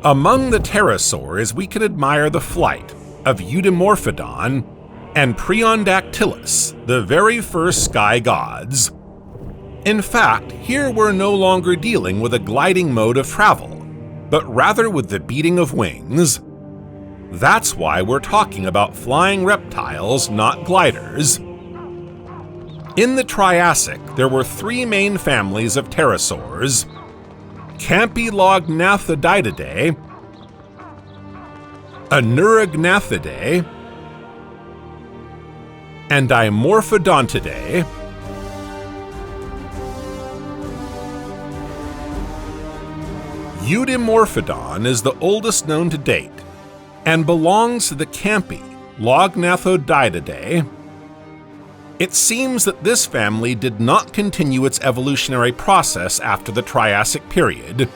Among the pterosaurs, we can admire the flight of Eudimorphodon and Preondactylus, the very first sky gods. In fact, here we're no longer dealing with a gliding mode of travel, but rather with the beating of wings. That's why we're talking about flying reptiles, not gliders. In the Triassic, there were three main families of pterosaurs: Campylognathodidae, Anurognathidae, and Dimorphodontidae. Eudimorphodon is the oldest known to date and belongs to the Campylognathodidae. It seems that this family did not continue its evolutionary process after the Triassic period.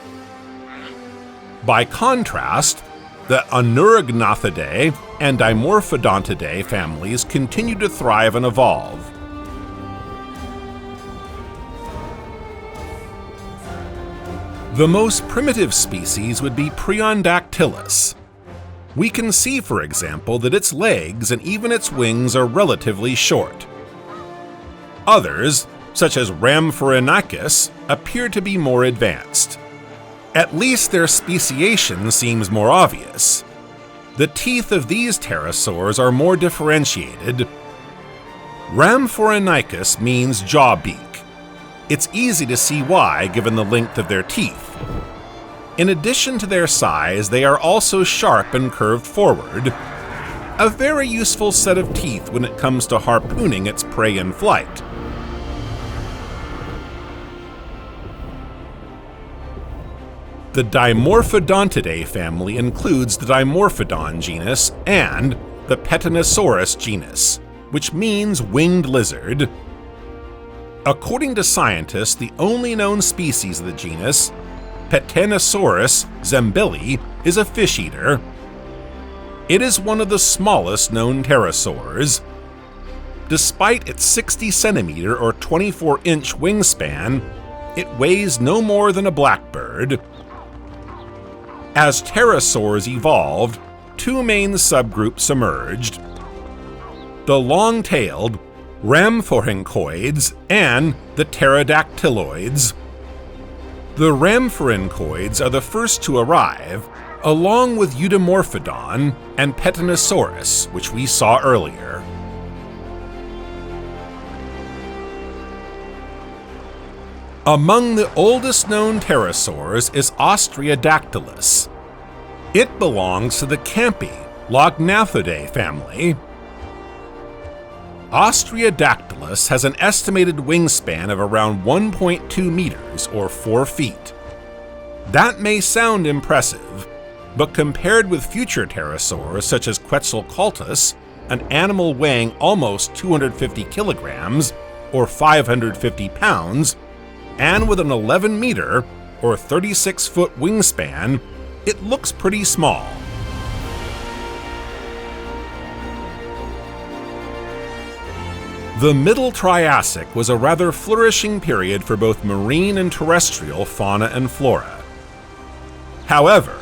By contrast, the Anurognathidae and Dimorphodontidae families continue to thrive and evolve. The most primitive species would be Preondactylus. We can see, for example, that its legs and even its wings are relatively short. Others, such as Rhamphorhynchus, appear to be more advanced. At least their speciation seems more obvious. The teeth of these pterosaurs are more differentiated. Rhamphorhynchus means jaw beak. It's easy to see why given the length of their teeth. In addition to their size, they are also sharp and curved forward, a very useful set of teeth when it comes to harpooning its prey in flight. The Dimorphodontidae family includes the Dimorphodon genus and the Petanosaurus genus, which means winged lizard. According to scientists, the only known species of the genus, Petanosaurus zambelli, is a fish eater. It is one of the smallest known pterosaurs. Despite its 60 centimeter or 24-inch wingspan, it weighs no more than a blackbird. As pterosaurs evolved, two main subgroups emerged: the long-tailed rhamphorhynchoids and the pterodactyloids. The rhamphorhynchoids are the first to arrive, along with Eudomorphodon and Petanosaurus, which we saw earlier. Among the oldest known pterosaurs is Ostreodactylus. It belongs to the Campi-Lognathidae family. Ostreodactylus has an estimated wingspan of around 1.2 meters or 4 feet. That may sound impressive, but compared with future pterosaurs such as Quetzalcoatlus, an animal weighing almost 250 kilograms or 550 pounds, and with an 11-meter or 36-foot wingspan, it looks pretty small. The Middle Triassic was a rather flourishing period for both marine and terrestrial fauna and flora. However,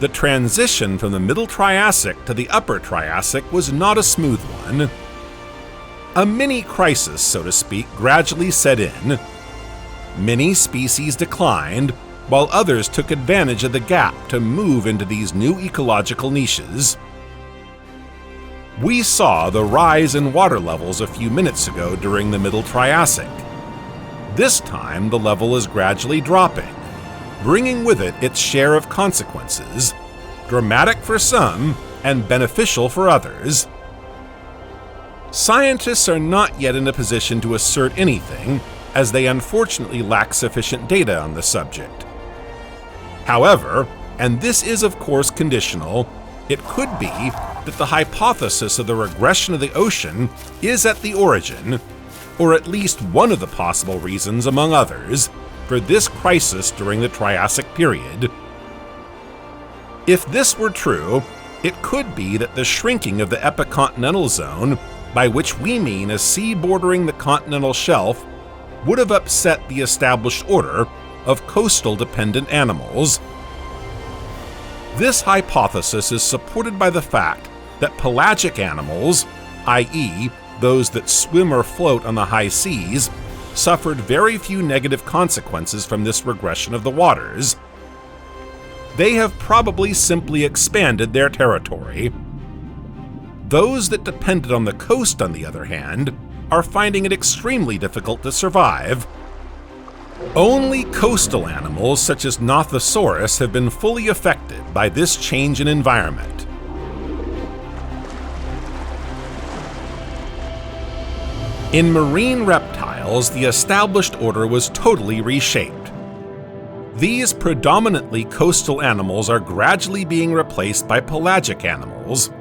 the transition from the Middle Triassic to the Upper Triassic was not a smooth one. A mini-crisis, so to speak, gradually set in. Many species declined, while others took advantage of the gap to move into these new ecological niches. We saw the rise in water levels a few minutes ago during the Middle Triassic. This time, the level is gradually dropping, bringing with it its share of consequences, dramatic for some and beneficial for others. Scientists are not yet in a position to assert anything, as they unfortunately lack sufficient data on the subject. However, and this is of course conditional, it could be that the hypothesis of the regression of the ocean is at the origin, or at least one of the possible reasons among others, for this crisis during the Triassic period. If this were true, it could be that the shrinking of the epicontinental zone, by which we mean a sea bordering the continental shelf, would have upset the established order of coastal-dependent animals. This hypothesis is supported by the fact that pelagic animals, i.e., those that swim or float on the high seas, suffered very few negative consequences from this regression of the waters. They have probably simply expanded their territory. Those that depended on the coast, on the other hand, are finding it extremely difficult to survive. Only coastal animals such as Nothosaurus have been fully affected by this change in environment. In marine reptiles, the established order was totally reshaped. These predominantly coastal animals are gradually being replaced by pelagic animals,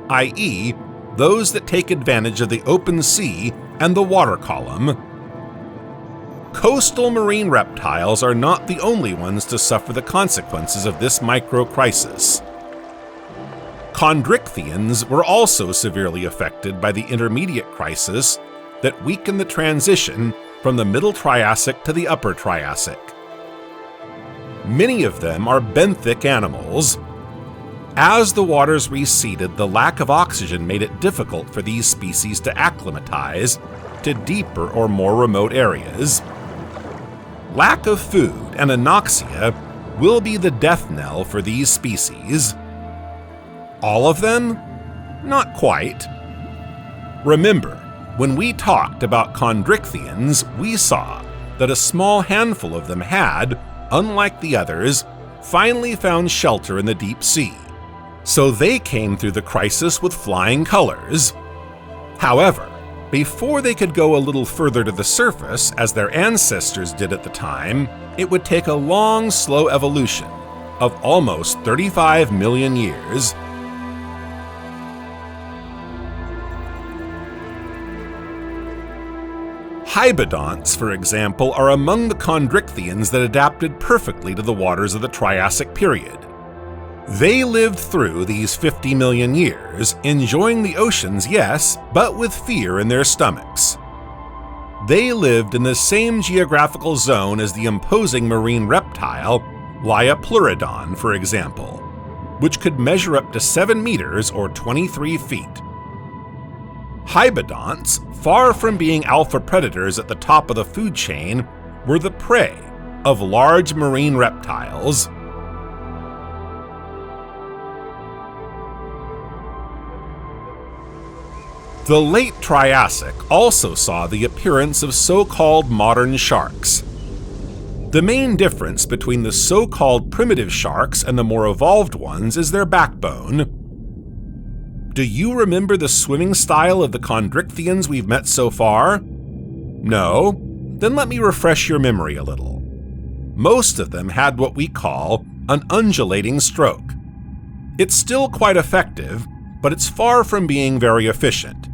i.e., those that take advantage of the open sea and the water column. Coastal marine reptiles are not the only ones to suffer the consequences of this micro-crisis. Chondrichthyans were also severely affected by the intermediate crisis that weakened the transition from the Middle Triassic to the Upper Triassic. Many of them are benthic animals. As the waters receded, the lack of oxygen made it difficult for these species to acclimatize to deeper or more remote areas. Lack of food and anoxia will be the death knell for these species. All of them? Not quite. Remember, When we talked about chondrichthyans, we saw that a small handful of them had, unlike the others, finally found shelter in the deep sea. So they came through the crisis with flying colors. However, before they could go a little further to the surface, as their ancestors did at the time, it would take a long, slow evolution of almost 35 million years. Hybodonts, for example, are among the chondrichthyans that adapted perfectly to the waters of the Triassic period. They lived through these 50 million years, enjoying the oceans, yes, but with fear in their stomachs. They lived in the same geographical zone as the imposing marine reptile, Liapleurodon, for example, which could measure up to 7 meters or 23 feet. Hybodonts, far from being alpha predators at the top of the food chain, were the prey of large marine reptiles. The late Triassic also saw the appearance of so-called modern sharks. The main difference between the so-called primitive sharks and the more evolved ones is their backbone. Do you remember the swimming style of the chondrichthyans we've met so far? No? Then let me refresh your memory a little. Most of them had what we call an undulating stroke. It's still quite effective, but it's far from being very efficient.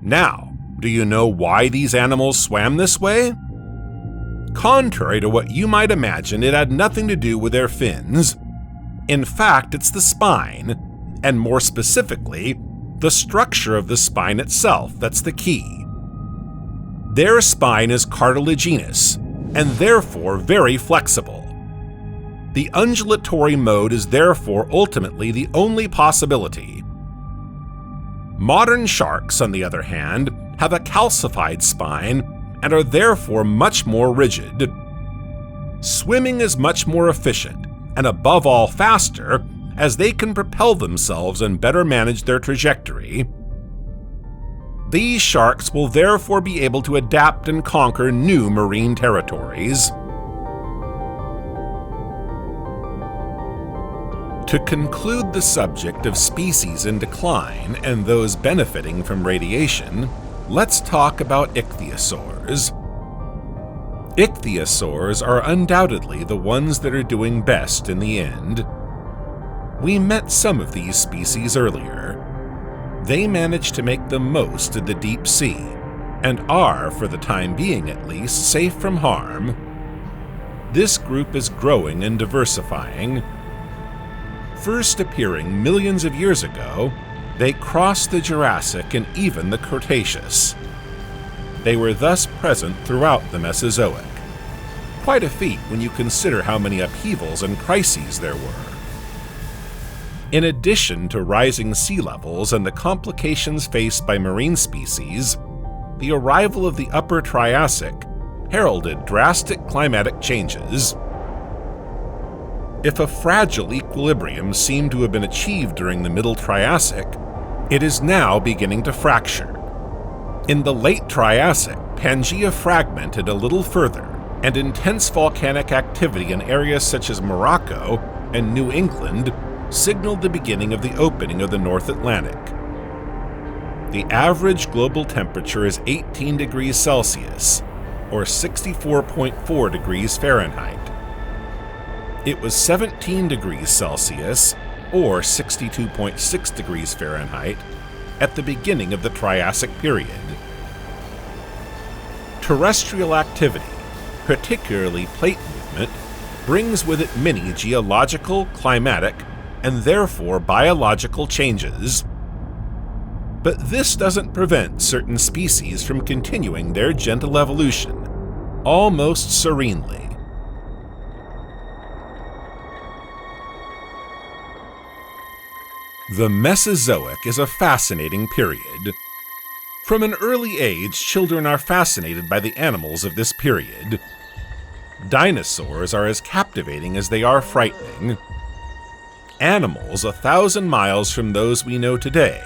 Now, do you know why these animals swam this way? Contrary to what you might imagine, it had nothing to do with their fins. In fact, it's the spine, and more specifically, the structure of the spine itself that's the key. Their spine is cartilaginous, and therefore very flexible. The undulatory mode is therefore ultimately the only possibility. Modern sharks, on the other hand, have a calcified spine and are therefore much more rigid. Swimming is much more efficient, and above all faster, as they can propel themselves and better manage their trajectory. These sharks will therefore be able to adapt and conquer new marine territories. To conclude the subject of species in decline and those benefiting from radiation, let's talk about ichthyosaurs. Ichthyosaurs are undoubtedly the ones that are doing best in the end. We met some of these species earlier. They managed to make the most of the deep sea, and are, for the time being at least, safe from harm. This group is growing and diversifying. First appearing millions of years ago, they crossed the Jurassic and even the Cretaceous. They were thus present throughout the Mesozoic. Quite a feat when you consider how many upheavals and crises there were. In addition to rising sea levels and the complications faced by marine species, the arrival of the Upper Triassic heralded drastic climatic changes. If a fragile equilibrium seemed to have been achieved during the Middle Triassic, it is now beginning to fracture. In the Late Triassic, Pangaea fragmented a little further, and intense volcanic activity in areas such as Morocco and New England signaled the beginning of the opening of the North Atlantic. The average global temperature is 18 degrees Celsius, or 64.4 degrees Fahrenheit. It was 17 degrees Celsius, or 62.6 degrees Fahrenheit, at the beginning of the Triassic period. Terrestrial activity, particularly plate movement, brings with it many geological, climatic, and therefore biological changes. But this doesn't prevent certain species from continuing their gentle evolution, almost serenely. The Mesozoic is a fascinating period. From an early age, children are fascinated by the animals of this period. Dinosaurs are as captivating as they are frightening. Animals 1,000 miles from those we know today,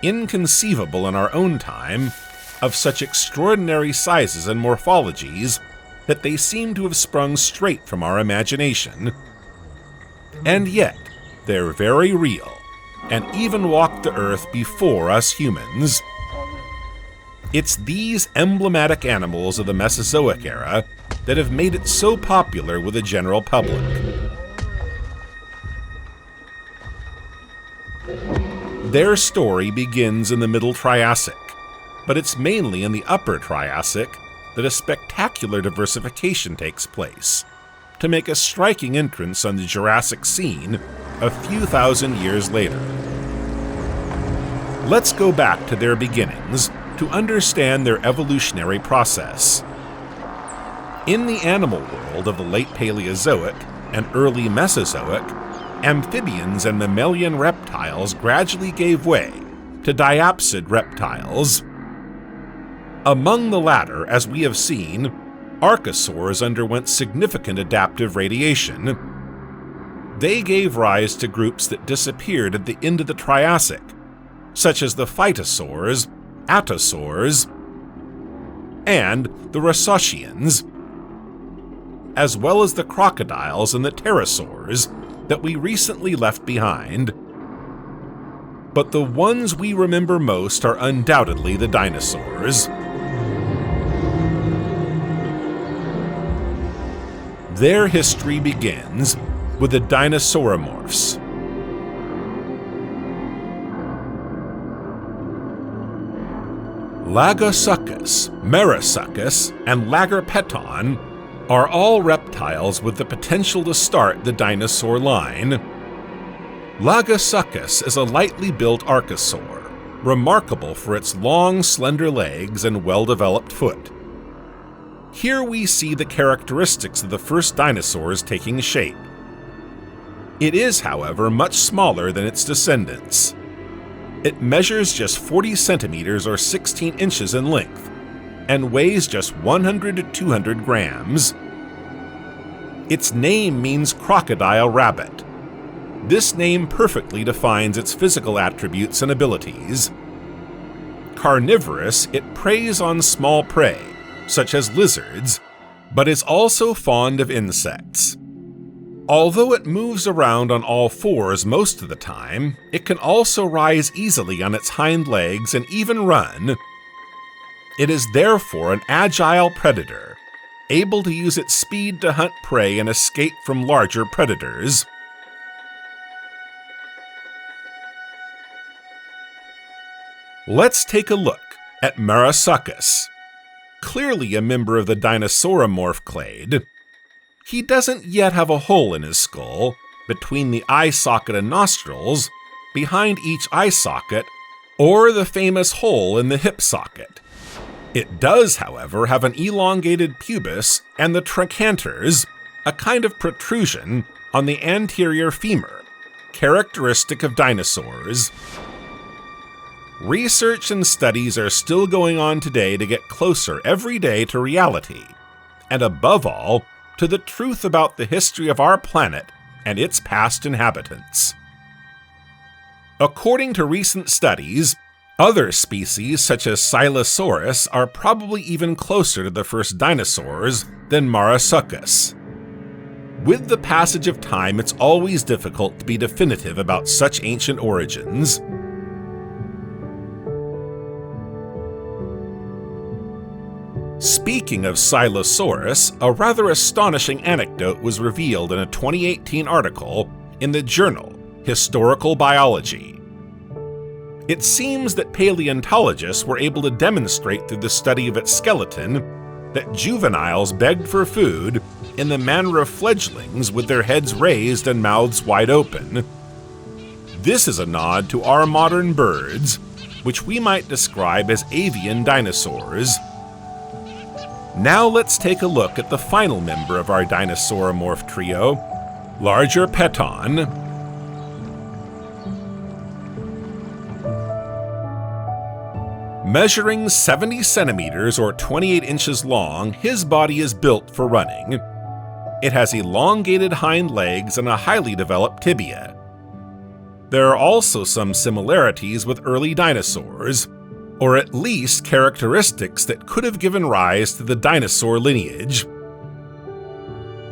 inconceivable in our own time, of such extraordinary sizes and morphologies that they seem to have sprung straight from our imagination. And yet, they're very real, and even walked the Earth before us humans. It's these emblematic animals of the Mesozoic era that have made it so popular with the general public. Their story begins in the Middle Triassic, but it's mainly in the Upper Triassic that a spectacular diversification takes place, to make a striking entrance on the Jurassic scene a few thousand years later. Let's go back to their beginnings to understand their evolutionary process. In the animal world of the late Paleozoic and early Mesozoic, amphibians and mammalian reptiles gradually gave way to diapsid reptiles. Among the latter, as we have seen, archosaurs underwent significant adaptive radiation. They gave rise to groups that disappeared at the end of the Triassic, such as the phytosaurs, attosaurs, and the Rossochians, as well as the crocodiles and the pterosaurs that we recently left behind. But the ones we remember most are undoubtedly the dinosaurs. Their history begins with the dinosauromorphs. Lagosuchus, Merosuchus, and Lagerpeton are all reptiles with the potential to start the dinosaur line. Lagosuchus is a lightly built archosaur, remarkable for its long, slender legs and well-developed foot. Here we see the characteristics of the first dinosaurs taking shape. It is, however, much smaller than its descendants. It measures just 40 centimeters or 16 inches in length, and weighs just 100 to 200 grams. Its name means crocodile rabbit. This name perfectly defines its physical attributes and abilities. Carnivorous, it preys on small prey, such as lizards, but is also fond of insects. Although it moves around on all fours most of the time, it can also rise easily on its hind legs and even run. It is therefore an agile predator, able to use its speed to hunt prey and escape from larger predators. Let's take a look at Merosuchus. Clearly a member of the dinosauromorph clade. He doesn't yet have a hole in his skull, between the eye socket and nostrils, behind each eye socket, or the famous hole in the hip socket. It does, however, have an elongated pubis and the trochanters, a kind of protrusion on the anterior femur, characteristic of dinosaurs. Research and studies are still going on today to get closer every day to reality, and above all, to the truth about the history of our planet and its past inhabitants. According to recent studies, other species such as Silosaurus are probably even closer to the first dinosaurs than Merosuchus. With the passage of time, it's always difficult to be definitive about such ancient origins. Speaking of Silosaurus, a rather astonishing anecdote was revealed in a 2018 article in the journal Historical Biology. It seems that paleontologists were able to demonstrate through the study of its skeleton that juveniles begged for food in the manner of fledglings with their heads raised and mouths wide open. This is a nod to our modern birds, which we might describe as avian dinosaurs. Now let's take a look at the final member of our dinosauromorph trio, Lagerpeton. Measuring 70 centimeters or 28 inches long, his body is built for running. It has elongated hind legs and a highly developed tibia. There are also some similarities with early dinosaurs, or at least characteristics that could have given rise to the dinosaur lineage.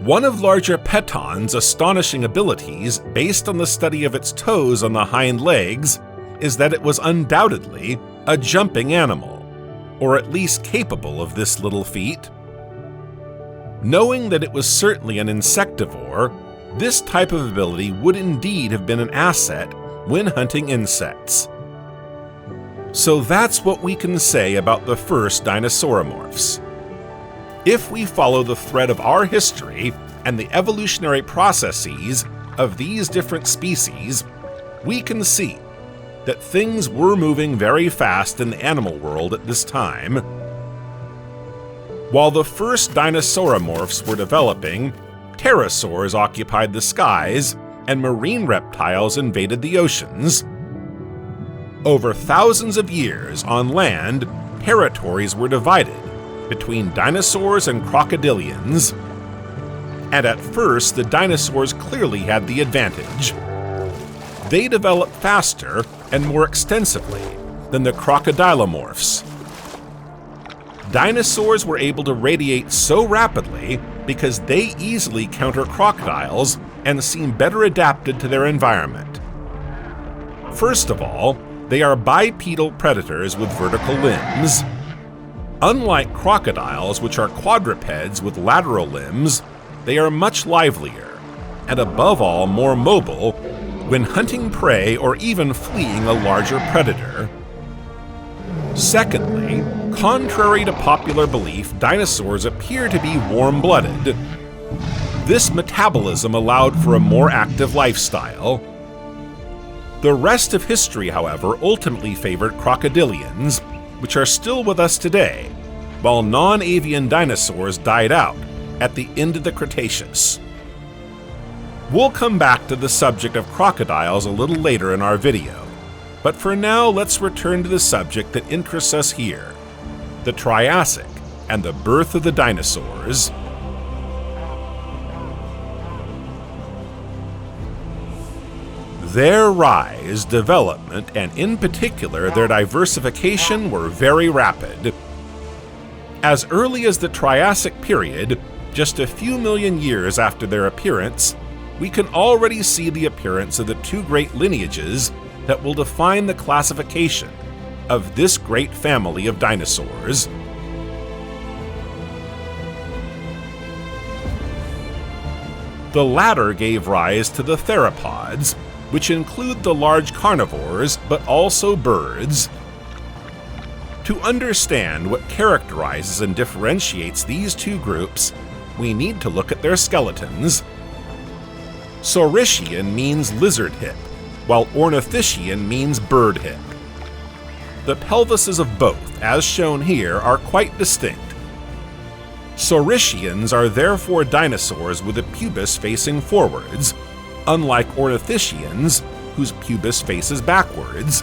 One of Largopteron's astonishing abilities, based on the study of its toes on the hind legs, is that it was undoubtedly a jumping animal, or at least capable of this little feat. Knowing that it was certainly an insectivore, this type of ability would indeed have been an asset when hunting insects. So that's what we can say about the first dinosauromorphs. If we follow the thread of our history and the evolutionary processes of these different species, we can see that things were moving very fast in the animal world at this time. While the first dinosauromorphs were developing, pterosaurs occupied the skies and marine reptiles invaded the oceans. Over thousands of years on land, territories were divided between dinosaurs and crocodilians, and at first the dinosaurs clearly had the advantage. They developed faster and more extensively than the crocodilomorphs. Dinosaurs were able to radiate so rapidly because they easily counter crocodiles and seem better adapted to their environment. First of all, they are bipedal predators with vertical limbs. Unlike crocodiles, which are quadrupeds with lateral limbs, they are much livelier, and above all more mobile, when hunting prey or even fleeing a larger predator. Secondly, contrary to popular belief, dinosaurs appear to be warm-blooded. This metabolism allowed for a more active lifestyle. The rest of history, however, ultimately favored crocodilians, which are still with us today, while non-avian dinosaurs died out at the end of the Cretaceous. We'll come back to the subject of crocodiles a little later in our video, but for now let's return to the subject that interests us here, the Triassic and the birth of the dinosaurs. Their rise, development, and in particular their diversification were very rapid. As early as the Triassic period, just a few million years after their appearance, we can already see the appearance of the two great lineages that will define the classification of this great family of dinosaurs. The latter gave rise to the theropods, which include the large carnivores but also birds. To understand what characterizes and differentiates these two groups, we need to look at their skeletons. Saurischian means lizard hip, while ornithischian means bird hip. The pelvises of both, as shown here, are quite distinct. Saurischians are therefore dinosaurs with a pubis facing forwards, unlike ornithischians, whose pubis faces backwards.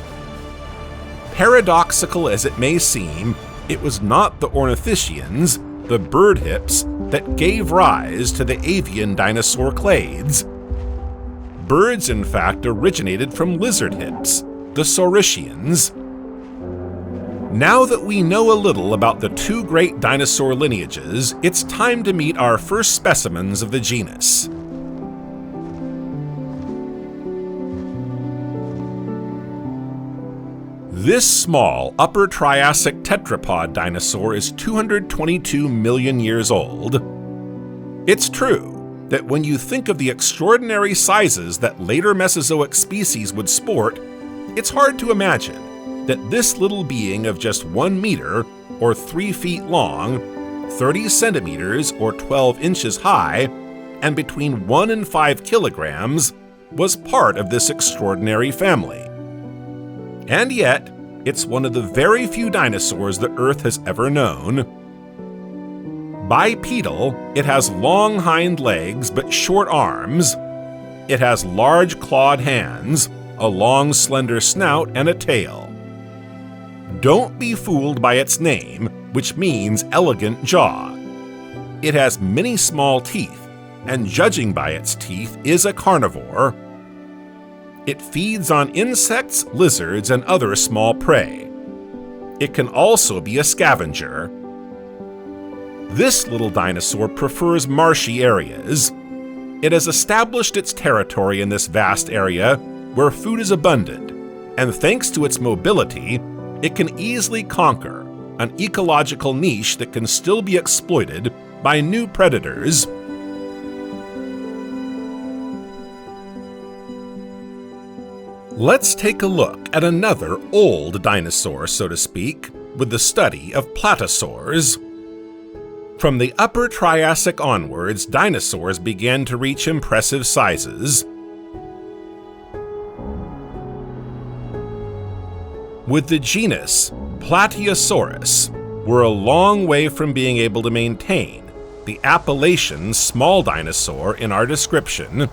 Paradoxical as it may seem, it was not the ornithischians, the bird hips, that gave rise to the avian dinosaur clades. Birds, in fact, originated from lizard hips, the Saurischians. Now that we know a little about the two great dinosaur lineages, it's time to meet our first specimens of the genus. This small Upper Triassic tetrapod dinosaur is 222 million years old. It's true that when you think of the extraordinary sizes that later Mesozoic species would sport, it's hard to imagine that this little being of just 1 meter, or 3 feet long, 30 centimeters, or 12 inches high, and between 1 and 5 kilograms, was part of this extraordinary family. And yet, it's one of the very few dinosaurs the Earth has ever known. Bipedal, it has long hind legs but short arms. It has large clawed hands, a long slender snout, and a tail. Don't be fooled by its name, which means elegant jaw. It has many small teeth, and judging by its teeth, is a carnivore. It feeds on insects, lizards, and other small prey. It can also be a scavenger. This little dinosaur prefers marshy areas. It has established its territory in this vast area where food is abundant, and thanks to its mobility, it can easily conquer an ecological niche that can still be exploited by new predators. Let's take a look at another old dinosaur, so to speak, with the study of platosaurs. From the Upper Triassic onwards, dinosaurs began to reach impressive sizes. With the genus Plateosaurus, we're a long way from being able to maintain the appellation small dinosaur in our description.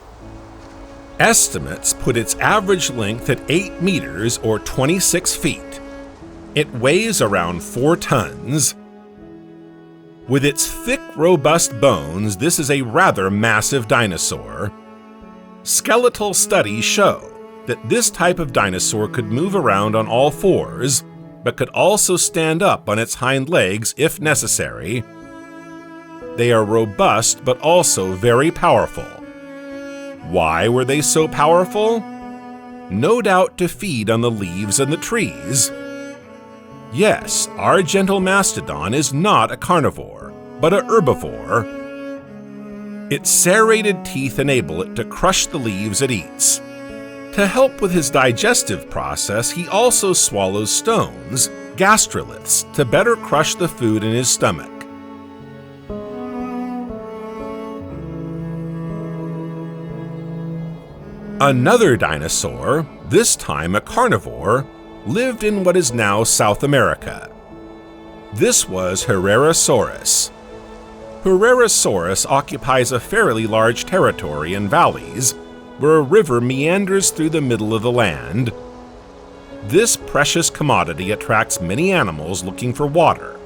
Estimates put its average length at 8 meters or 26 feet. It weighs around 4 tons. With its thick, robust bones, this is a rather massive dinosaur. Skeletal studies show that this type of dinosaur could move around on all fours, but could also stand up on its hind legs if necessary. They are robust but also very powerful. Why were they so powerful? No doubt to feed on the leaves and the trees. Yes, our gentle mastodon is not a carnivore, but a herbivore. Its serrated teeth enable it to crush the leaves it eats. To help with his digestive process, he also swallows stones, gastroliths, to better crush the food in his stomach. Another dinosaur, this time a carnivore, lived in what is now South America. This was Herrerasaurus. Herrerasaurus occupies a fairly large territory in valleys, where a river meanders through the middle of the land. This precious commodity attracts many animals looking for water,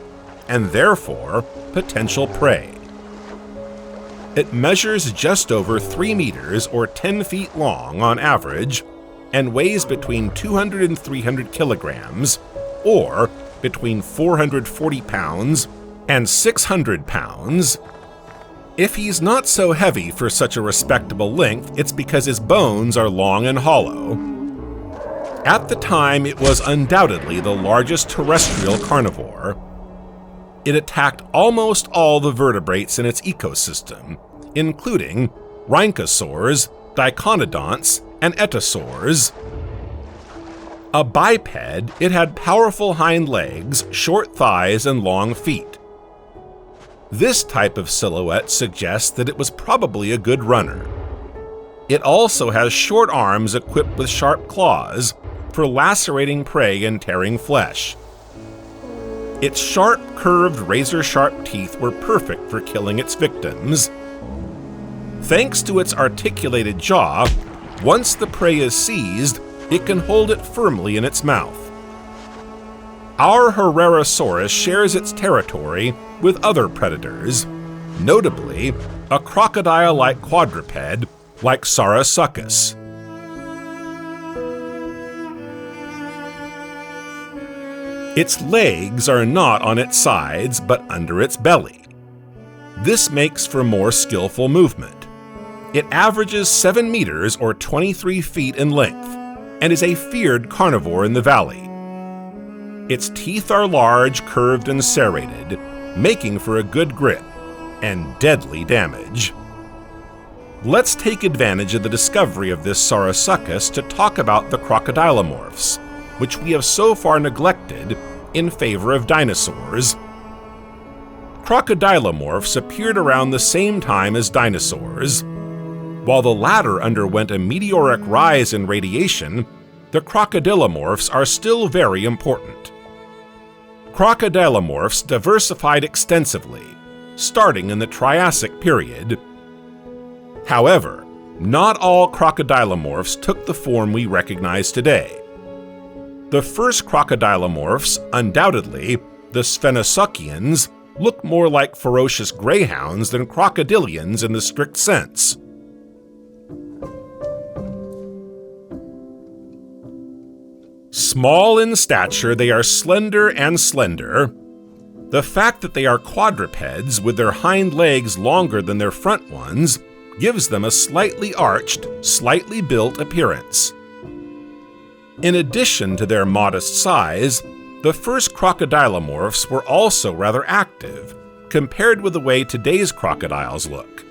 and therefore potential prey. It measures just over 3 meters or 10 feet long on average, and weighs between 200 and 300 kilograms, or between 440 pounds and 600 pounds. If he's not so heavy for such a respectable length, it's because his bones are long and hollow. At the time, it was undoubtedly the largest terrestrial carnivore. It attacked almost all the vertebrates in its ecosystem, including rhynchosaurs, diconodonts, and ettosaurs. A biped, it had powerful hind legs, short thighs, and long feet. This type of silhouette suggests that it was probably a good runner. It also has short arms equipped with sharp claws for lacerating prey and tearing flesh. Its sharp, curved, razor-sharp teeth were perfect for killing its victims. Thanks to its articulated jaw, once the prey is seized, it can hold it firmly in its mouth. Our Herrerasaurus shares its territory with other predators, notably a crocodile-like quadruped like Saurasuchus. Its legs are not on its sides but under its belly. This makes for more skillful movement. It averages 7 meters or 23 feet in length and is a feared carnivore in the valley. Its teeth are large, curved, and serrated, making for a good grip and deadly damage. Let's take advantage of the discovery of this Saurasuchus to talk about the crocodilomorphs, which we have so far neglected in favor of dinosaurs. Crocodilomorphs appeared around the same time as dinosaurs. While the latter underwent a meteoric rise in radiation, the crocodilomorphs are still very important. Crocodilomorphs diversified extensively, starting in the Triassic period. However, not all crocodilomorphs took the form we recognize today. The first crocodilomorphs, undoubtedly the Sphenosuchians, look more like ferocious greyhounds than crocodilians in the strict sense. Small in stature, they are slender and slender. The fact that they are quadrupeds with their hind legs longer than their front ones gives them a slightly arched, slightly built appearance. In addition to their modest size, the first crocodilomorphs were also rather active, compared with the way today's crocodiles look.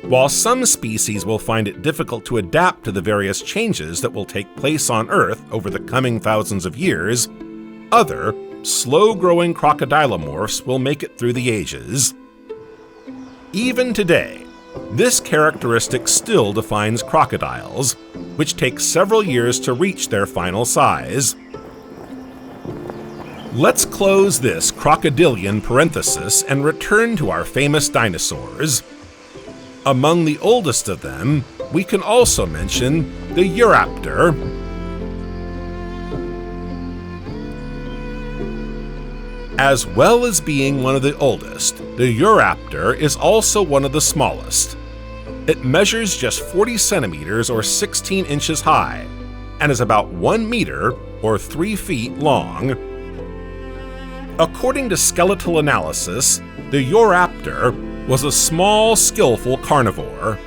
While some species will find it difficult to adapt to the various changes that will take place on Earth over the coming thousands of years, other, slow-growing crocodilomorphs will make it through the ages. Even today, this characteristic still defines crocodiles, which take several years to reach their final size. Let's close this crocodilian parenthesis and return to our famous dinosaurs. Among the oldest of them, we can also mention the Euraptor, as well as being one of the oldest. The Euraptor is also one of the smallest. It measures just 40 centimeters or 16 inches high, and is about 1 meter or 3 feet long. According to skeletal analysis, the Euraptor was a small, skillful carnivore.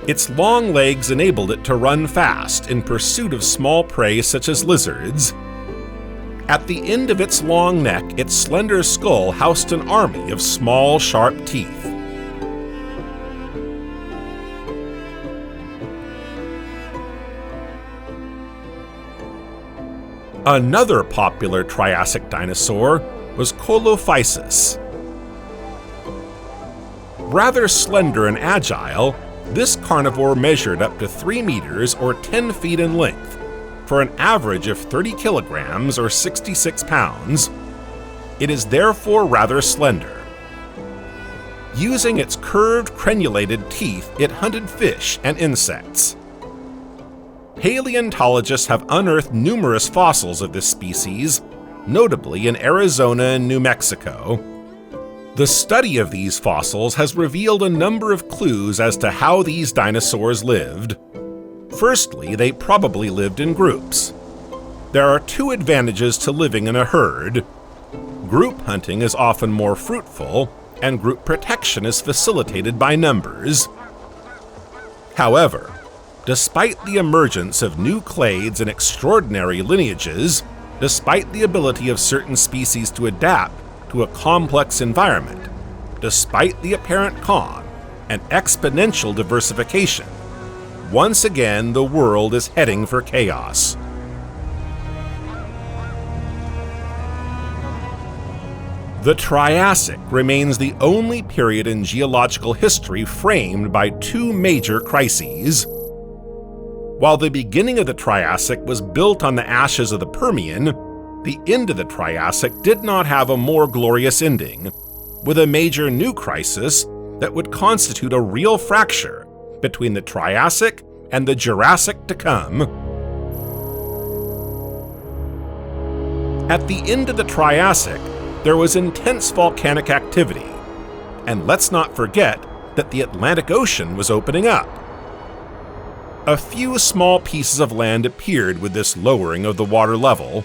Its long legs enabled it to run fast in pursuit of small prey such as lizards. At the end of its long neck, its slender skull housed an army of small, sharp teeth. Another popular Triassic dinosaur was Colophysis. Rather slender and agile, this carnivore measured up to 3 meters or 10 feet in length, for an average of 30 kilograms or 66 pounds. It is therefore rather slender. Using its curved, crenulated teeth, it hunted fish and insects. Paleontologists have unearthed numerous fossils of this species, notably in Arizona and New Mexico. The study of these fossils has revealed a number of clues as to how these dinosaurs lived. Firstly, they probably lived in groups. There are 2 advantages to living in a herd. Group hunting is often more fruitful, and group protection is facilitated by numbers. However, despite the emergence of new clades and extraordinary lineages, despite the ability of certain species to adapt to a complex environment, despite the apparent calm and exponential diversification, once again the world is heading for chaos. The Triassic remains the only period in geological history framed by 2 major crises. While the beginning of the Triassic was built on the ashes of the Permian, the end of the Triassic did not have a more glorious ending, with a major new crisis that would constitute a real fracture between the Triassic and the Jurassic to come. At the end of the Triassic, there was intense volcanic activity, and let's not forget that the Atlantic Ocean was opening up. A few small pieces of land appeared with this lowering of the water level.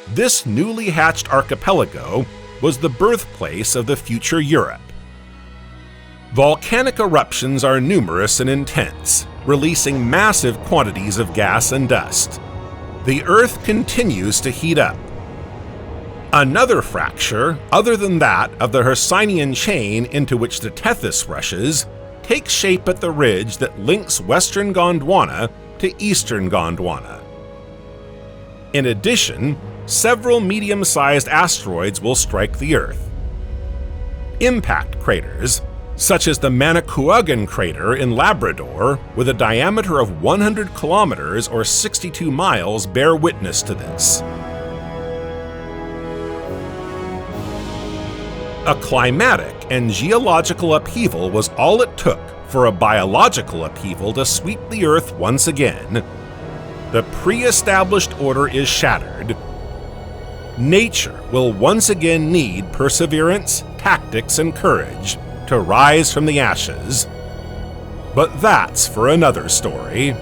This newly hatched archipelago was the birthplace of the future Europe. Volcanic eruptions are numerous and intense, releasing massive quantities of gas and dust. The Earth continues to heat up. Another fracture, other than that of the Hercynian chain into which the Tethys rushes, takes shape at the ridge that links western Gondwana to eastern Gondwana. In addition, several medium-sized asteroids will strike the Earth. Impact craters, such as the Manicouagan crater in Labrador, with a diameter of 100 kilometers or 62 miles, bear witness to this. A climatic and geological upheaval was all it took for a biological upheaval to sweep the Earth once again. The pre-established order is shattered. Nature will once again need perseverance, tactics, and courage to rise from the ashes. But that's for another story.